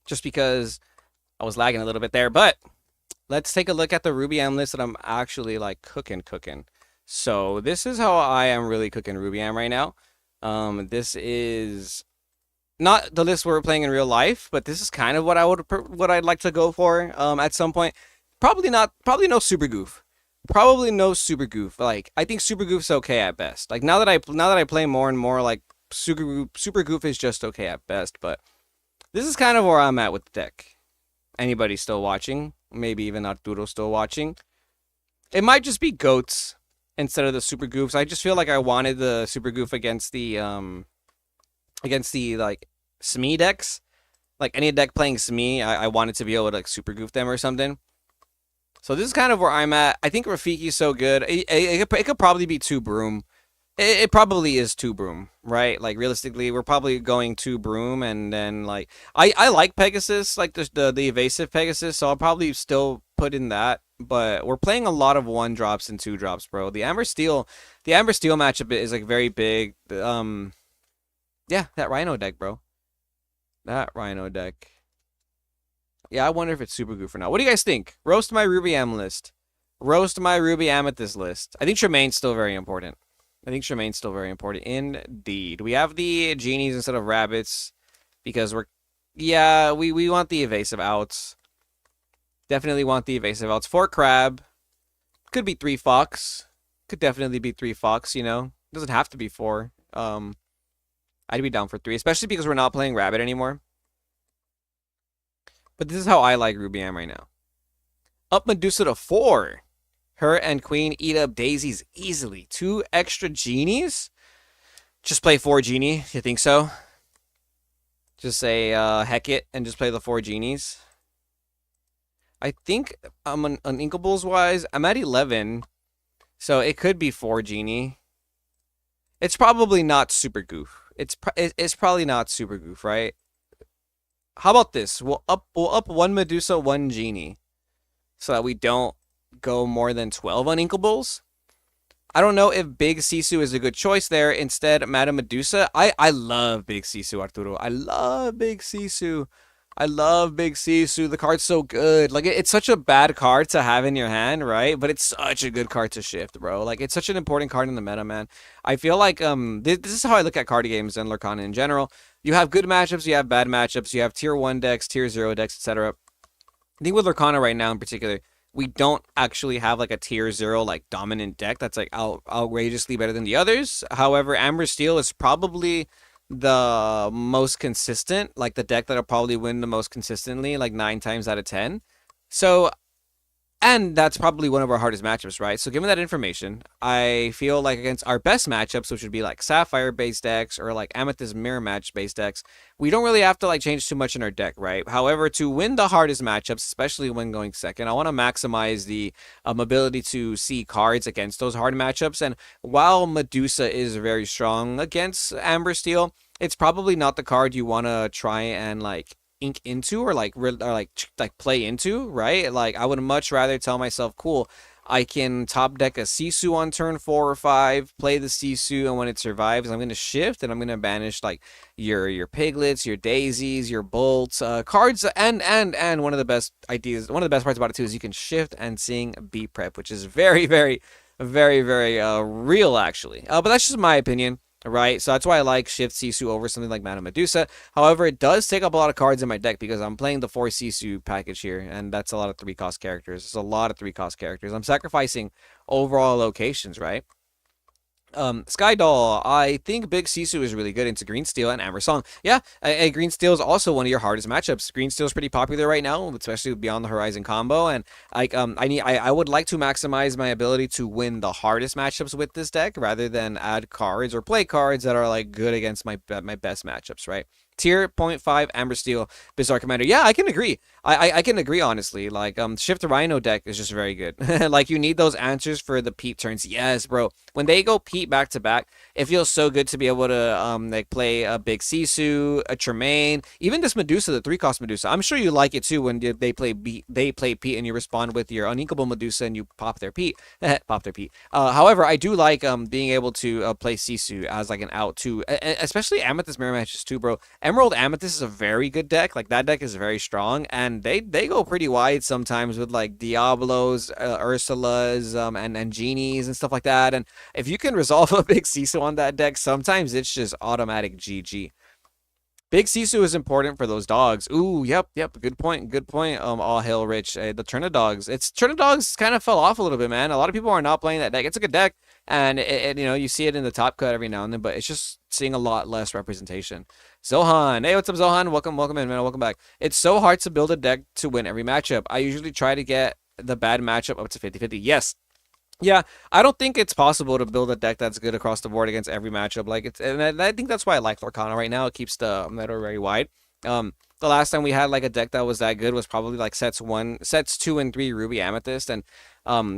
S1: Just because I was lagging a little bit there, but let's take a look at the Ruby Am list that I'm actually like cooking. So this is how I am really cooking Ruby Am right now. This is not the list we're playing in real life, but this is kind of what I'd like to go for at some point. Probably no super goof. Probably no super goof. Like I think super goof's okay at best. Like now that I play more and more, like super goof is just okay at best, but this is kind of where I'm at with the deck. Anybody still watching? Maybe even Arturo still watching. It might just be goats instead of the super goofs. I just feel like I wanted the super goof against the like Smee decks. Like any deck playing Smee, I wanted to be able to like super goof them or something. So this is kind of where I'm at. I think Rafiki's so good. It could probably be 2 Broom. It probably is 2 Broom, right? Like realistically, we're probably going 2 Broom, and then like I like Pegasus, like the evasive Pegasus, so I'll probably still put in that. But we're playing a lot of 1 drops and 2 drops, bro. The Amber Steel matchup is like very big. Yeah, that Rhino deck, bro. That Rhino deck. Yeah, I wonder if it's super good for now. What do you guys think? Roast my Ruby Am list. Roast my Ruby Amethyst list. I think Tremaine's still very important. I think Tremaine's still very important. Indeed. We have the genies instead of rabbits because we want the evasive outs. Definitely want the evasive outs. 4 crab. Could be 3 fox. Could definitely be 3 fox, you know. Doesn't have to be 4. I'd be down for 3, especially because we're not playing rabbit anymore. But this is how I like Ruby Am right now. Up Medusa to 4. Her and Queen eat up daisies easily. 2 extra genies? Just play 4 genie. You think so? Just say heck it and just play the 4 genies. I think I'm on Inkables wise. I'm at 11. So it could be 4 genie. It's probably not super goof. It's probably not super goof, right? How about this? We'll up 1 Medusa, 1 genie, so that we don't go more than 12 Uninkables. I don't know if Big Sisu is a good choice there. Instead, Madame Medusa. I love Big Sisu, Arturo. I love Big Sisu. I love Big Sisu. The card's so good. Like, it's such a bad card to have in your hand, right? But it's such a good card to shift, bro. Like, it's such an important card in the meta, man. I feel like this is how I look at card games and Lurkana in general. You have good matchups, you have bad matchups, you have tier 1 decks, tier 0 decks, etc. I think with Lurkana right now in particular, we don't actually have like a tier 0 like dominant deck that's like outrageously better than the others. However, Amber Steel is probably the most consistent, like the deck that'll probably win the most consistently, like 9 times out of 10. So, and that's probably one of our hardest matchups, right? So given that information, I feel like against our best matchups, which would be like Sapphire-based decks or like Amethyst Mirror Match-based decks, we don't really have to like change too much in our deck, right? However, to win the hardest matchups, especially when going second, I want to maximize the ability to see cards against those hard matchups. And while Medusa is very strong against Amber Steel, it's probably not the card you want to try and like ink into or like play into, right? Like I would much rather tell myself, cool, I can top deck a Sisu on turn 4 or 5, play the Sisu, and when it survives, I'm gonna shift and I'm gonna banish like your piglets, your daisies, your bolts, cards, and one of the best ideas, one of the best parts about it too is you can shift and sing beat prep, which is very real actually. But that's just my opinion. Right, so that's why I like Shift Sisu over something like Madame Medusa. However, it does take up a lot of cards in my deck because I'm playing the 4 Sisu package here, and that's a lot of 3-cost characters. It's a lot of 3-cost characters. I'm sacrificing overall locations, right? Skydoll, I think Big Sisu is really good into Green Steel and Amber Song. Yeah, Green Steel is also one of your hardest matchups. Green Steel is pretty popular right now, especially with Beyond the Horizon combo. And like, I would like to maximize my ability to win the hardest matchups with this deck rather than add cards or play cards that are like good against my best matchups, right? Tier 0.5 Amber Steel Bizarre Commander. Yeah, I can agree. I can agree honestly. Like Shift the Rhino deck is just very good. Like you need those answers for the Pete turns. Yes, bro. When they go Pete back to back, it feels so good to be able to like play a Big Sisu, a Tremaine, even this Medusa, the 3-cost Medusa. I'm sure you like it too when they play Pete and you respond with your Uninkable Medusa and you pop their Pete. Pop their Pete. However, I do like being able to play Sisu as like an out too, especially Amethyst Mirror Matches too, bro. Emerald Amethyst is a very good deck. Like that deck is very strong, and they go pretty wide sometimes with like Diablos, Ursulas, and Genies and stuff like that. And if you can resolve a Big Sisu on that deck, sometimes it's just automatic GG. Big Sisu is important for those dogs. Ooh, yep. Good point. All hail Rich. The Turn Dogs. Turn Dogs kind of fell off a little bit, man. A lot of people are not playing that deck. It's a good deck, and you know you see it in the top cut every now and then, but it's just seeing a lot less representation. Zohan, hey, what's up, Zohan? Welcome in, man. Welcome back. It's so hard to build a deck to win every matchup. I usually try to get the bad matchup up to 50-50. Yes, Yeah, I don't think it's possible to build a deck that's good across the board against every matchup. Like it's, and I think that's why I like Lorcana right now. It keeps the meta very wide. The last time we had like a deck that was that good was probably like sets 2 and 3 Ruby Amethyst, and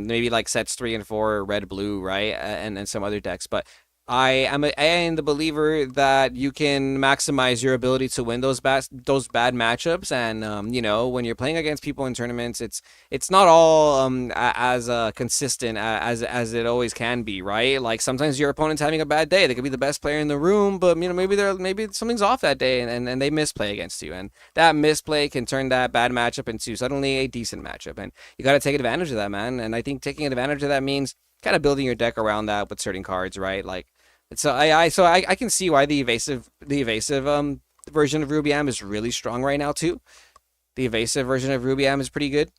S1: maybe like sets 3 and 4 Red Blue, right, and some other decks. But I am the believer that you can maximize your ability to win those bad matchups, and when you're playing against people in tournaments, it's not all as consistent as it always can be, right? Like sometimes your opponent's having a bad day. They could be the best player in the room, but maybe something's off that day, and they misplay against you, and that misplay can turn that bad matchup into suddenly a decent matchup, and you got to take advantage of that, man. And I think taking advantage of that means kind of building your deck around that with certain cards, right? Like I can see why the evasive version of Ruby Am is really strong right now too. The evasive version of Ruby Am is pretty good.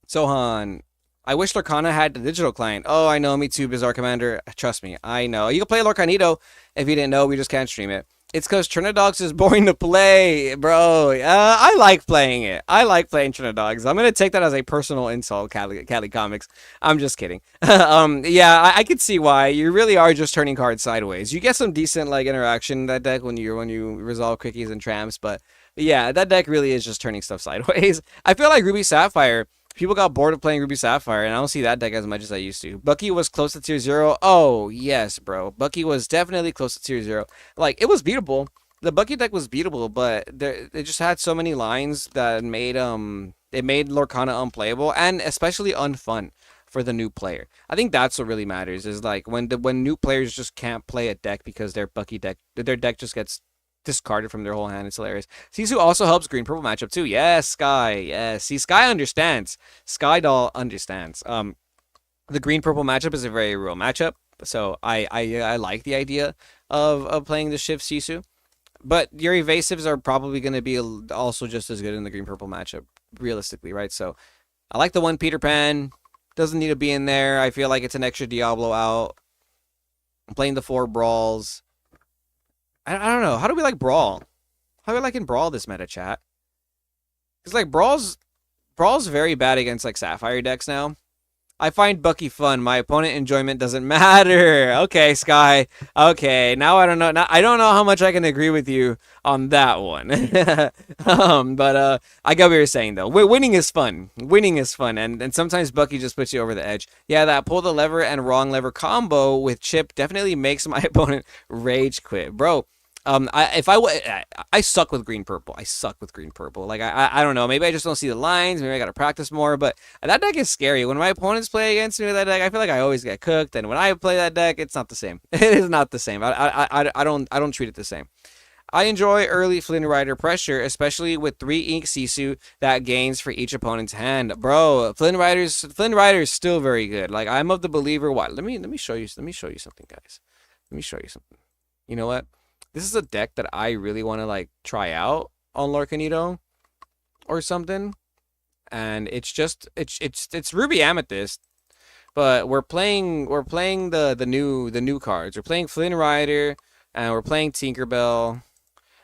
S1: Sohan, I wish Lorcana had the digital client. Oh, I know, me too, Bizarre Commander. Trust me, I know. You can play Lorcanito. If you didn't know, we just can't stream it. It's because Trinadogs is boring to play, bro. I like playing it. I like playing Trinadogs. I'm gonna take that as a personal insult, Cali Comics. I'm just kidding. Yeah, I can see why. You really are just turning cards sideways. You get some decent like interaction in that deck when you resolve quickies and tramps, but yeah, that deck really is just turning stuff sideways. I feel like Ruby Sapphire. People got bored of playing Ruby Sapphire, and I don't see that deck as much as I used to. Bucky was close to tier 0. Oh, yes, bro. Bucky was definitely close to tier 0. Like, it was beatable. The Bucky deck was beatable, but it just had so many lines that made Lorcana unplayable, and especially unfun for the new player. I think that's what really matters, is like when new players just can't play a deck because their deck just gets discarded from their whole hand. It's hilarious. Sisu also helps green purple matchup too. Yes, Sky. Yes. See, Sky understands. Sky Doll understands. The green purple matchup is a very real matchup. So I like the idea of playing the shift Sisu. But your evasives are probably going to be also just as good in the green purple matchup, realistically, right? So I like the one Peter Pan. Doesn't need to be in there. I feel like it's an extra Diablo out. I'm playing the 4 brawls. I don't know. How do we like Brawl? How do we like in Brawl this meta, chat? Because like Brawl's very bad against like Sapphire decks now. I find Bucky fun. My opponent enjoyment doesn't matter. Okay, Sky. Okay, now I don't know. Now, I don't know how much I can agree with you on that one. But I get what you're saying though. Winning is fun. Winning is fun, and sometimes Bucky just puts you over the edge. Yeah, that pull the lever and wrong lever combo with Chip definitely makes my opponent rage quit, bro. I suck with green purple. I suck with green purple. Like I don't know. Maybe I just don't see the lines. Maybe I gotta practice more. But that deck is scary. When my opponents play against me with that deck, I feel like I always get cooked. And when I play that deck, it's not the same. It is not the same. I don't treat it the same. I enjoy early Flynn Rider pressure, especially with 3 Ink Sisu that gains for each opponent's hand. Bro, Flynn Rider's still very good. Like I'm of the believer. What? Let me show you something, guys. Let me show you something. You know what? This is a deck that I really want to like try out on Lorcanito or something. And it's Ruby Amethyst, but we're playing the new cards. We're playing Flynn Rider and we're playing Tinkerbell,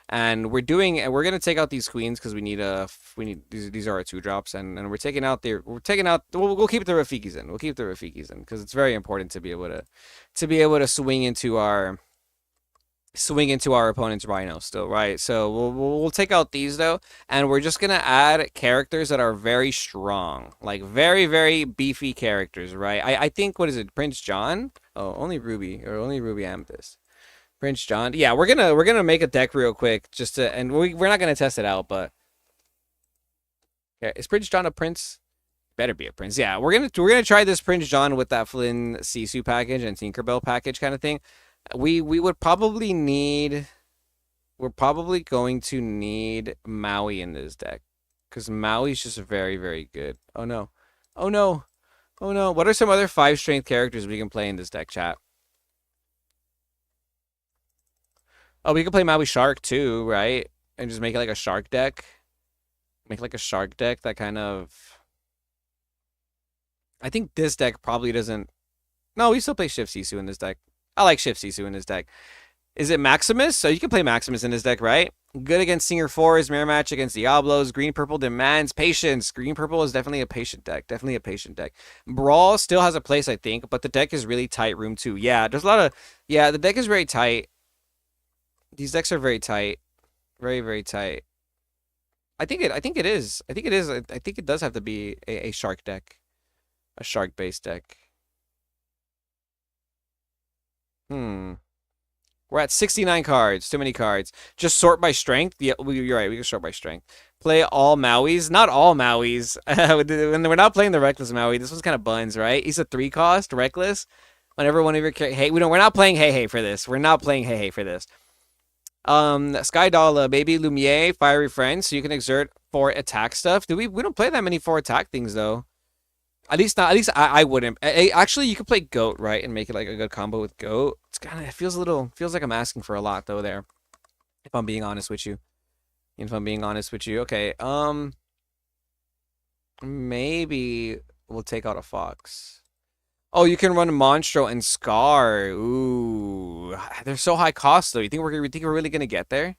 S1: and we're gonna take out these queens because we need these are our 2-drops, and we'll keep the Rafikis in. We'll keep the Rafikis in because it's very important to be able to swing into our opponent's Rhino still, right? So we'll take out these though, and we're just gonna add characters that are very strong, like very very beefy characters, right? I think, what is it, Prince John? Oh, only Ruby Amethyst. Prince John. Yeah, we're gonna make a deck real quick just to, and we're not gonna test it out, but okay, is Prince John a prince? Better be a prince. Yeah, we're gonna try this Prince John with that Flynn Sisu package and Tinkerbell package kind of thing. We're probably going to need Maui in this deck because Maui's just very very good. Oh no, oh no, oh no. What are some other 5 strength characters we can play in this deck, chat? Oh, we can play Maui Shark too, right? And just make it like a shark deck. Make like a shark deck that kind of. I think this deck probably doesn't. No, we still play Shift Sisu in this deck. I like Shift Sisu in this deck. Is it Maximus? So you can play Maximus in this deck, right? Good against Singer 4s, mirror match against Diablos. Green purple demands patience. Green purple is definitely a patient deck. Definitely a patient deck. Brawl still has a place, I think, but the deck is really tight. Room 2. Yeah, there's a lot of. Yeah, the deck is very tight. These decks are very tight. Very, very tight. I think it is. I think it is. I think it does have to be a shark deck. A shark based deck. We're at 69 cards. Too many cards. Just sort by strength. Yeah, you're right. We can sort by strength. Play all Mauis. Not all Mauis. When we're not playing the Reckless Maui, this one's kind of buns, right? He's a 3-cost Reckless. Whenever one of your hey, we're not playing hey for this. We're not playing hey for this. Sky Dolla, Baby Lumiere, Fiery Friend, so you can exert 4 attack stuff. We don't play that many 4 attack things though. At least I wouldn't. Actually, you could play Goat, right, and make it like a good combo with Goat. It feels like I'm asking for a lot though there. If I'm being honest with you. Okay. Maybe we'll take out a Fox. Oh, you can run Monstro and Scar. Ooh, they're so high cost though. You think we're really gonna get there?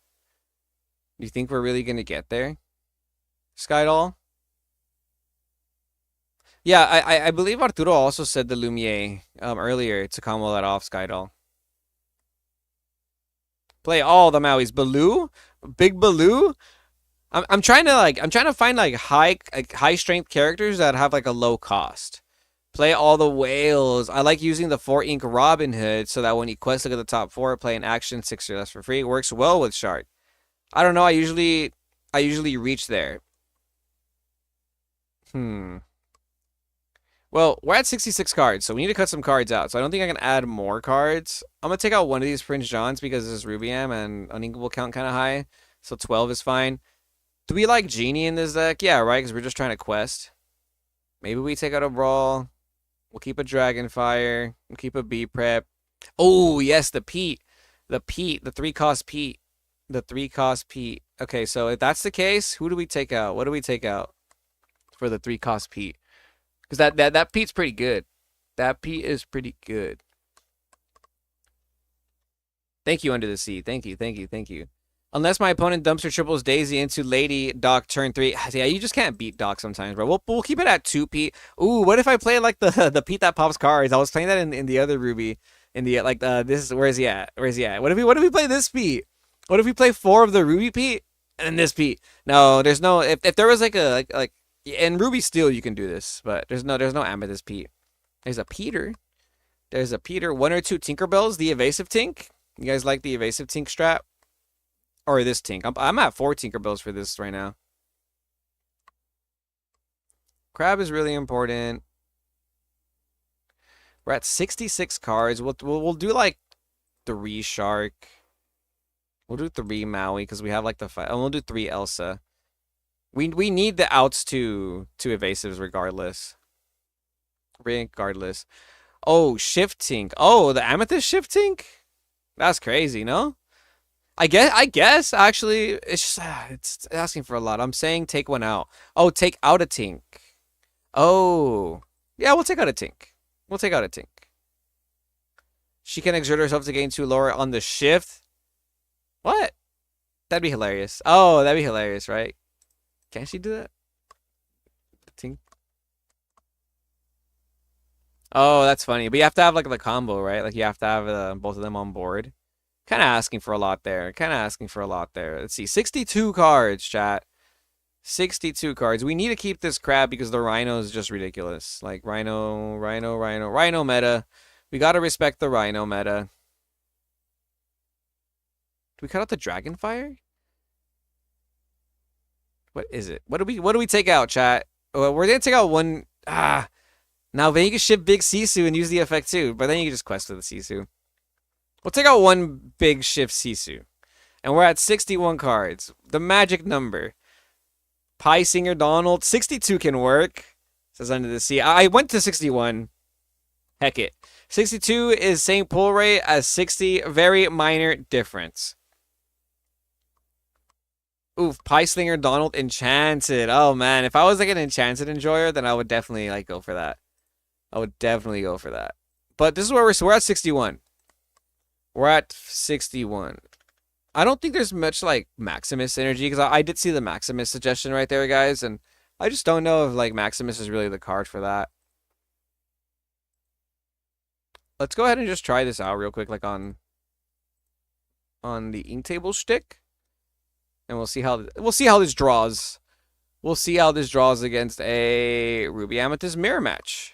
S1: You think we're really gonna get there? Skydoll? Yeah, I believe Arturo also said the Lumiere earlier to combo that off, Skydoll. Play all the Mauis. Baloo? Big Baloo? I'm trying to find like high strength characters that have like a low cost. Play all the whales. I like using the 4-ink Robin Hood so that when you quest look at the top 4, play an action 6 or less for free. It works well with Shark. I don't know. I usually reach there. Well, we're at 66 cards, so we need to cut some cards out. So I don't think I can add more cards. I'm going to take out one of these Prince Johns because this is Rubiam and Uninkable count kind of high. So 12 is fine. Do we like Genie in this deck? Yeah, right, because we're just trying to quest. Maybe we take out a Brawl. We'll keep a Dragonfire. We'll keep a B-Prep. Oh, yes, the Pete. The 3-cost Pete. The 3-cost Pete. Okay, so if that's the case, who do we take out? What do we take out for the 3-cost Pete? Because that Pete's pretty good. That Pete is pretty good. Thank you, Under the Sea. Thank you. Unless my opponent dumps or triples Daisy into Lady Doc turn 3. Yeah, you just can't beat Doc sometimes, bro. We'll keep it at 2 Pete. Ooh, what if I play like the Pete that pops cards? I was playing that in the other Ruby. In the this where is he at? What if we play this Pete? What if we play 4 of the Ruby Pete and then this Pete? No, there's no if there was like in Ruby Steel you can do this, but there's no Amethyst Pete. There's a Peter. 1 or 2 Tinkerbells, the evasive Tink. You guys like the evasive Tink strat? Or this Tink. I'm at 4 Tinkerbells for this right now. Crab is really important. We're at 66 cards. We'll do like 3 Shark. We'll do 3 Maui because we have like the 5. And we'll do 3 Elsa. We need the outs to evasives regardless. Oh, Shift Tink. Oh, the Amethyst Shift Tink? That's crazy, no? I guess actually it's just it's asking for a lot. I'm saying take one out. Oh, take out a Tink. Oh. Yeah, we'll take out a Tink. She can exert herself to gain 2 lower on the shift. What? That'd be hilarious. Oh, that'd be hilarious, right? Can she do that? Tink. Oh, that's funny. But you have to have like the combo, right? Like you have to have both of them on board. Kind of asking for a lot there. Let's see. 62 cards, chat. 62 cards. We need to keep this crab because the Rhino is just ridiculous. Like Rhino meta. We got to respect the Rhino meta. Do we cut out the Dragonfire? What is it? What do we take out, chat? We're going to take out one. Now then you can ship Big Sisu and use the effect too. But then you can just quest with the Sisu. We'll take out one big shift Sisu. And we're at 61 cards. The magic number. Pie Singer Donald. 62 can work. Says Under the Sea. I went to 61. Heck it. 62 is same pull rate as 60. Very minor difference. Oof. Pie Slinger Donald Enchanted. Oh man. If I was like an Enchanted enjoyer, then I would definitely like go for that. But this is where we're at 61. We're at 61. I don't think there's much like Maximus energy because I did see the Maximus suggestion right there, guys, and I just don't know if like Maximus is really the card for that. Let's go ahead and just try this out real quick, like on the ink table stick, and we'll see how this draws. We'll see how this draws against a Ruby Amethyst mirror match.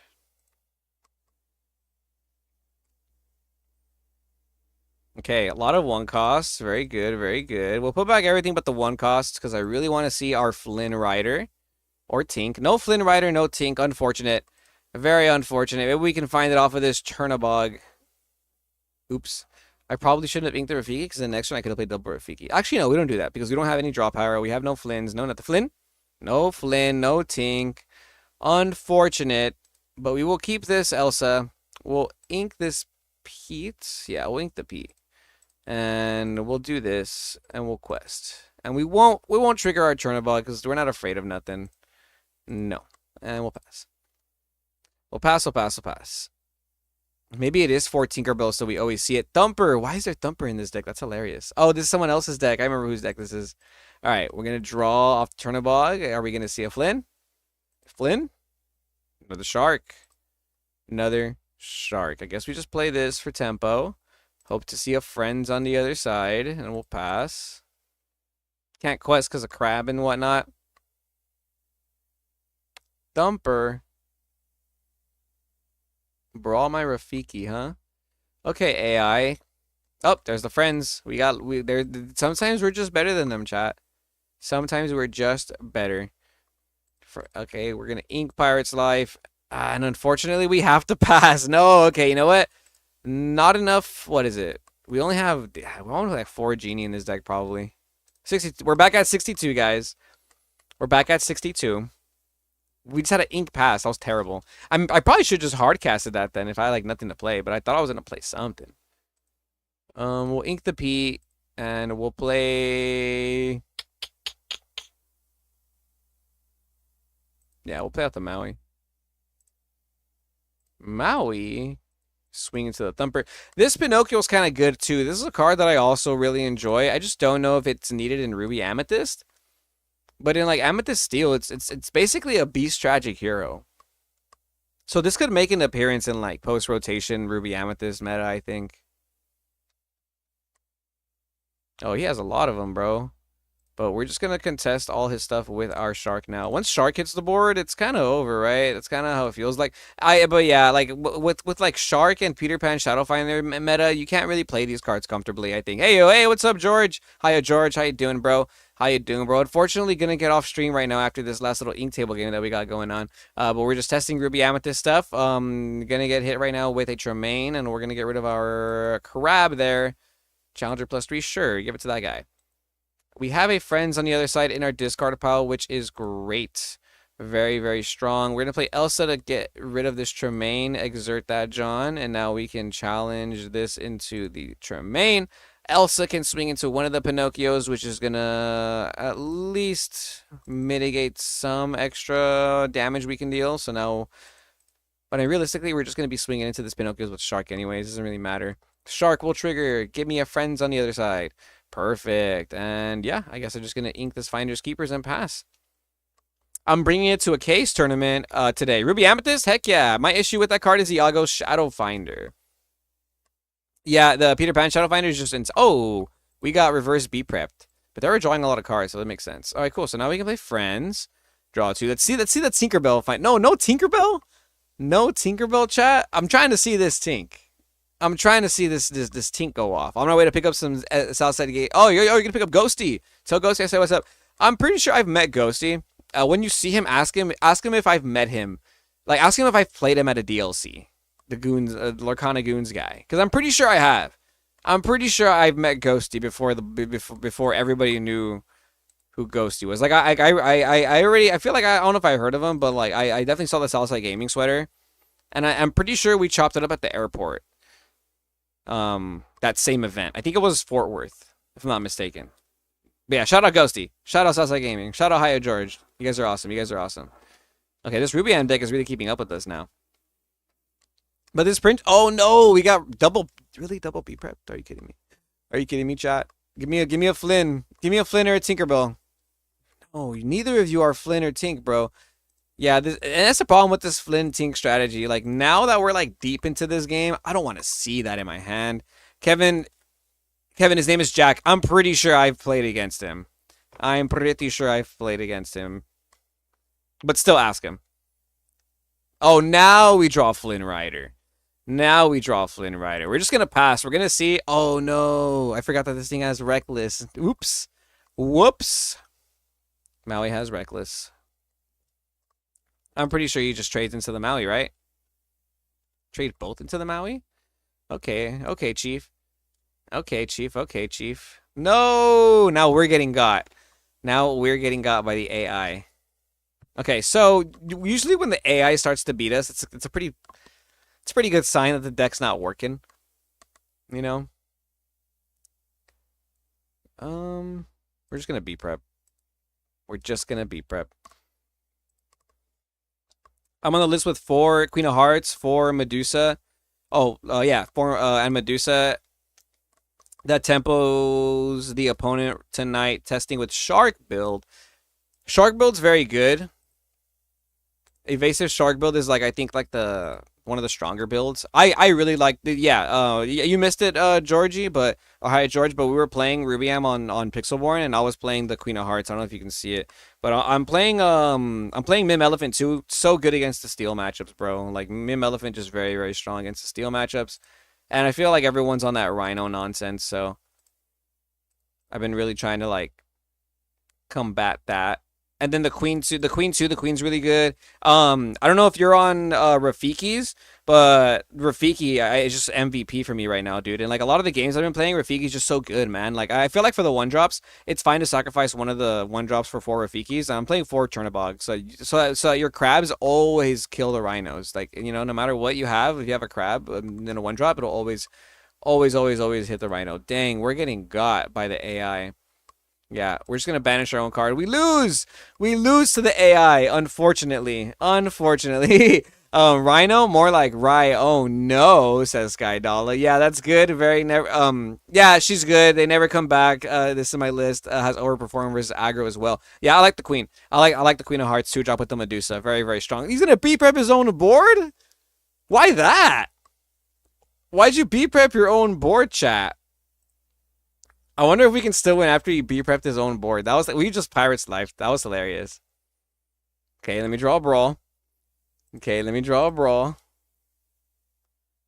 S1: Okay, a lot of 1 costs. Very good, very good. We'll put back everything but the 1 costs because I really want to see our Flynn Rider or Tink. No Flynn Rider, no Tink. Unfortunate. Very unfortunate. Maybe we can find it off of this Chernabog. Oops. I probably shouldn't have inked the Rafiki because the next one I could have played double Rafiki. Actually, no, we don't do that because we don't have any draw power. We have no Flynns. No, not the Flynn. No Flynn, no Tink. Unfortunate. But we will keep this Elsa. We'll ink this Pete. Yeah, we'll ink the Pete. And we'll do this, and we'll quest. And we won't trigger our Chernabog because we're not afraid of nothing. No. And we'll pass. We'll pass. Maybe it is 4 Tinkerbell, so we always see it. Thumper! Why is there Thumper in this deck? That's hilarious. Oh, this is someone else's deck. I remember whose deck this is. Alright, we're going to draw off Chernabog. Are we going to see a Flynn? Flynn? Another Shark. Another Shark. I guess we just play this for tempo. Hope to see a Friends on the other side, and we'll pass. Can't quest because of crab and whatnot. Thumper. Brawl my Rafiki, huh? Okay, AI. Oh, there's the Friends. There. Sometimes we're just better than them, chat. Sometimes we're just better. Okay, we're gonna ink Pirate's Life, and unfortunately we have to pass. No, okay, you know what? Not enough. What is it? We only have like 4 Genie in this deck, probably. 60. We're back at 62, guys. We're back at 62. We just had an ink pass. That was terrible. I probably should just hard casted that then if I had like nothing to play, but I thought I was gonna play something. We'll ink the P and we'll play. Yeah, we'll play out the Maui. Maui. Swing into the Thumper. This Pinocchio's kind of good too. This is a card that I also really enjoy. I just don't know if it's needed in Ruby Amethyst. But in like Amethyst Steel, it's basically a Beast Tragic hero. So this could make an appearance in like post-rotation Ruby Amethyst meta, I think. Oh, he has a lot of them, bro. But we're just going to contest all his stuff with our Shark now. Once Shark hits the board, it's kind of over, right? That's kind of how it feels like. But yeah, like with like Shark and Peter Pan Shadowfinder meta, you can't really play these cards comfortably, I think. Hey, what's up, George? Hiya, George. How you doing, bro? How you doing, bro? Unfortunately, gonna get off stream right now after this last little ink table game that we got going on. But we're just testing Ruby Amethyst stuff. Gonna get hit right now with a Tremaine, and we're gonna get rid of our Crab there. Challenger +3, sure. Give it to that guy. We have a Friends on the other side in our discard pile, which is great. Very, very strong. We're going to play Elsa to get rid of this Tremaine. Exert that, John. And now we can challenge this into the Tremaine. Elsa can swing into one of the Pinocchios, which is going to at least mitigate some extra damage we can deal. So now... But realistically, we're just going to be swinging into this Pinocchios with Shark anyways. It doesn't really matter. Shark will trigger. Give me a Friends on the other side. Perfect. And yeah, I guess I'm just going to ink this Finders Keepers and pass. I'm bringing it to a case tournament today. Ruby Amethyst? Heck yeah. My issue with that card is the Iago Shadowfinder. Yeah, the Peter Pan Shadowfinder is just... Oh, we got reverse B prepped. But they were drawing a lot of cards, so that makes sense. All right, cool. So now we can play Friends. Draw 2. Let's see that Tinkerbell fight. No Tinkerbell? No Tinkerbell, chat? I'm trying to see this Tink. I'm trying to see this Tink go off. I'm on my way to pick up some Southside Gate. Oh, you're going to pick up Ghosty. Tell Ghosty I say what's up. I'm pretty sure I've met Ghosty. When you see him, ask him if I've met him. Like, ask him if I've played him at a DLC. The Goons, Lorcana Goons guy. Because I'm pretty sure I have. I'm pretty sure I've met Ghosty before everybody knew who Ghosty was. Like, I feel like I don't know if I heard of him, but like I definitely saw the Southside Gaming sweater. And I'm pretty sure we chopped it up at the airport. That same event. I think it was Fort Worth, if I'm not mistaken. But yeah, shout out Ghosty. Shout out Southside Gaming. Shout out Hiya George. You guys are awesome. You guys are awesome. Okay, this Ruby M deck is really keeping up with us now. But this print... Oh no, we got double B prepped. Are you kidding me? Are you kidding me, chat? Give me a Flynn. Give me a Flynn or a Tinkerbell. Oh, neither of you are Flynn or Tink, bro. Yeah, and that's the problem with this Flynn Tink strategy. Like now that we're like deep into this game, I don't want to see that in my hand. Kevin, his name is Jack. I'm pretty sure I've played against him. I'm pretty sure I've played against him. But still ask him. Oh, now we draw Flynn Rider. Now we draw Flynn Rider. We're just going to pass. We're going to see. Oh, no. I forgot that this thing has Reckless. Oops. Whoops. Maui has Reckless. I'm pretty sure he just trades into the Maui, right? Trade both into the Maui? Okay. Okay, Chief. Okay, Chief. Okay, Chief. No! Now we're getting got. Now we're getting got by the AI. Okay, so usually when the AI starts to beat us, it's a pretty good sign that the deck's not working. You know? We're just gonna B prep. We're just gonna B prep. I'm on the list with 4 Queen of Hearts, 4 Medusa. Oh, yeah, 4 and Medusa. That tempos the opponent tonight, testing with Shark build. Shark build's very good. Evasive Shark build is like I think like the one of the stronger builds. I really like the you missed it, Georgie, but hi George, but we were playing Rubyam on Pixelborn and I was playing the Queen of Hearts. I don't know if you can see it. But I'm playing Mim Elephant too. So good against the steel matchups, bro. Like Mim Elephant just very, very strong against the steel matchups. And I feel like everyone's on that Rhino nonsense, so I've been really trying to like combat that. And then the Queen's really good. I don't know if you're on Rafiki's, but Rafiki is just MVP for me right now, dude. And like a lot of the games I've been playing, Rafiki's just so good, man. Like I feel like for the 1-drops, it's fine to sacrifice one of the 1-drops for 4 Rafikis. I'm playing 4 Turnabogs, so your crabs always kill the rhinos. Like no matter what you have, if you have a crab in a 1-drop, it'll always hit the rhino. Dang, we're getting got by the AI. Yeah, we're just going to banish our own card. We lose! We lose to the AI, unfortunately. Unfortunately. Rhino? More like Rye. Oh, no, says Skydala. Yeah, that's good. Yeah, she's good. They never come back. This is my list. Has overperformed versus aggro as well. Yeah, I like the Queen. I like the Queen of Hearts too. Drop with the Medusa. Very, very strong. He's going to B-prep his own board? Why that? Why'd you B-prep your own board, chat? I wonder if we can still win after he B-prepped his own board. That was we just Pirates life. That was hilarious. Okay, let me draw a brawl. Okay, let me draw a brawl.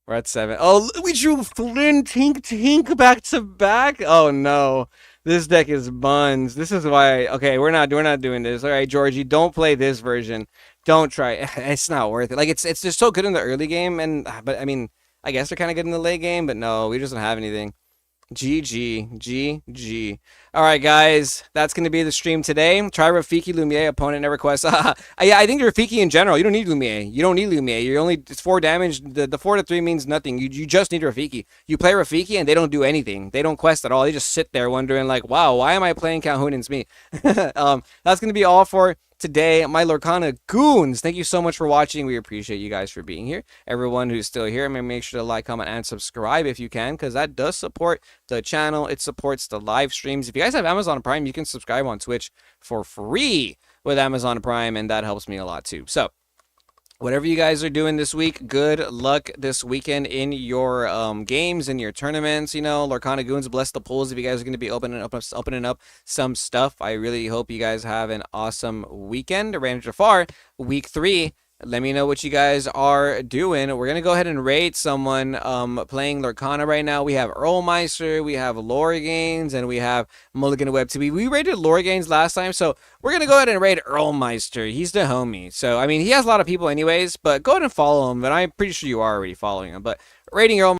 S1: We're at 7. Oh, we drew Flynn Tink back to back. Oh no, this deck is buns. This is why. Okay, we're not doing this. All right, Georgie, don't play this version. Don't try. It's not worth it. Like it's just so good in the early game, but I mean, I guess they're kind of good in the late game. But no, we just don't have anything. GG. All right, guys, that's going to be the stream today. Try Rafiki Lumiere, opponent never quests. Yeah, I think Rafiki in general, you don't need Lumiere. It's 4 damage. The 4 to 3 means nothing. You just need Rafiki. You play Rafiki and they don't do anything. They don't quest at all. They just sit there wondering like, wow, why am I playing Calhoun and me? That's going to be all for today, my Lorcana goons. Thank you so much for watching. We appreciate you guys for being here. Everyone who's still here, make sure to like, comment, and subscribe if you can, because that does support the channel. It supports the live streams. If you guys have Amazon Prime, you can subscribe on Twitch for free with Amazon Prime, and that helps me a lot too. So whatever you guys are doing this week, good luck this weekend in your games, in your tournaments. Lorcana Goons, bless the pools if you guys are going to be opening up some stuff. I really hope you guys have an awesome weekend. Ran Jafar, week 3. Let me know what you guys are doing. We're going to go ahead and raid someone playing Lorcana right now. We have Earlmeister, we have Lorgains, and we have Mulligan Web TV. We raided Lorgains last time, so we're going to go ahead and raid Earlmeister. He's the homie. So, I mean, he has a lot of people anyways, but go ahead and follow him, but I'm pretty sure you are already following him. But raiding Earl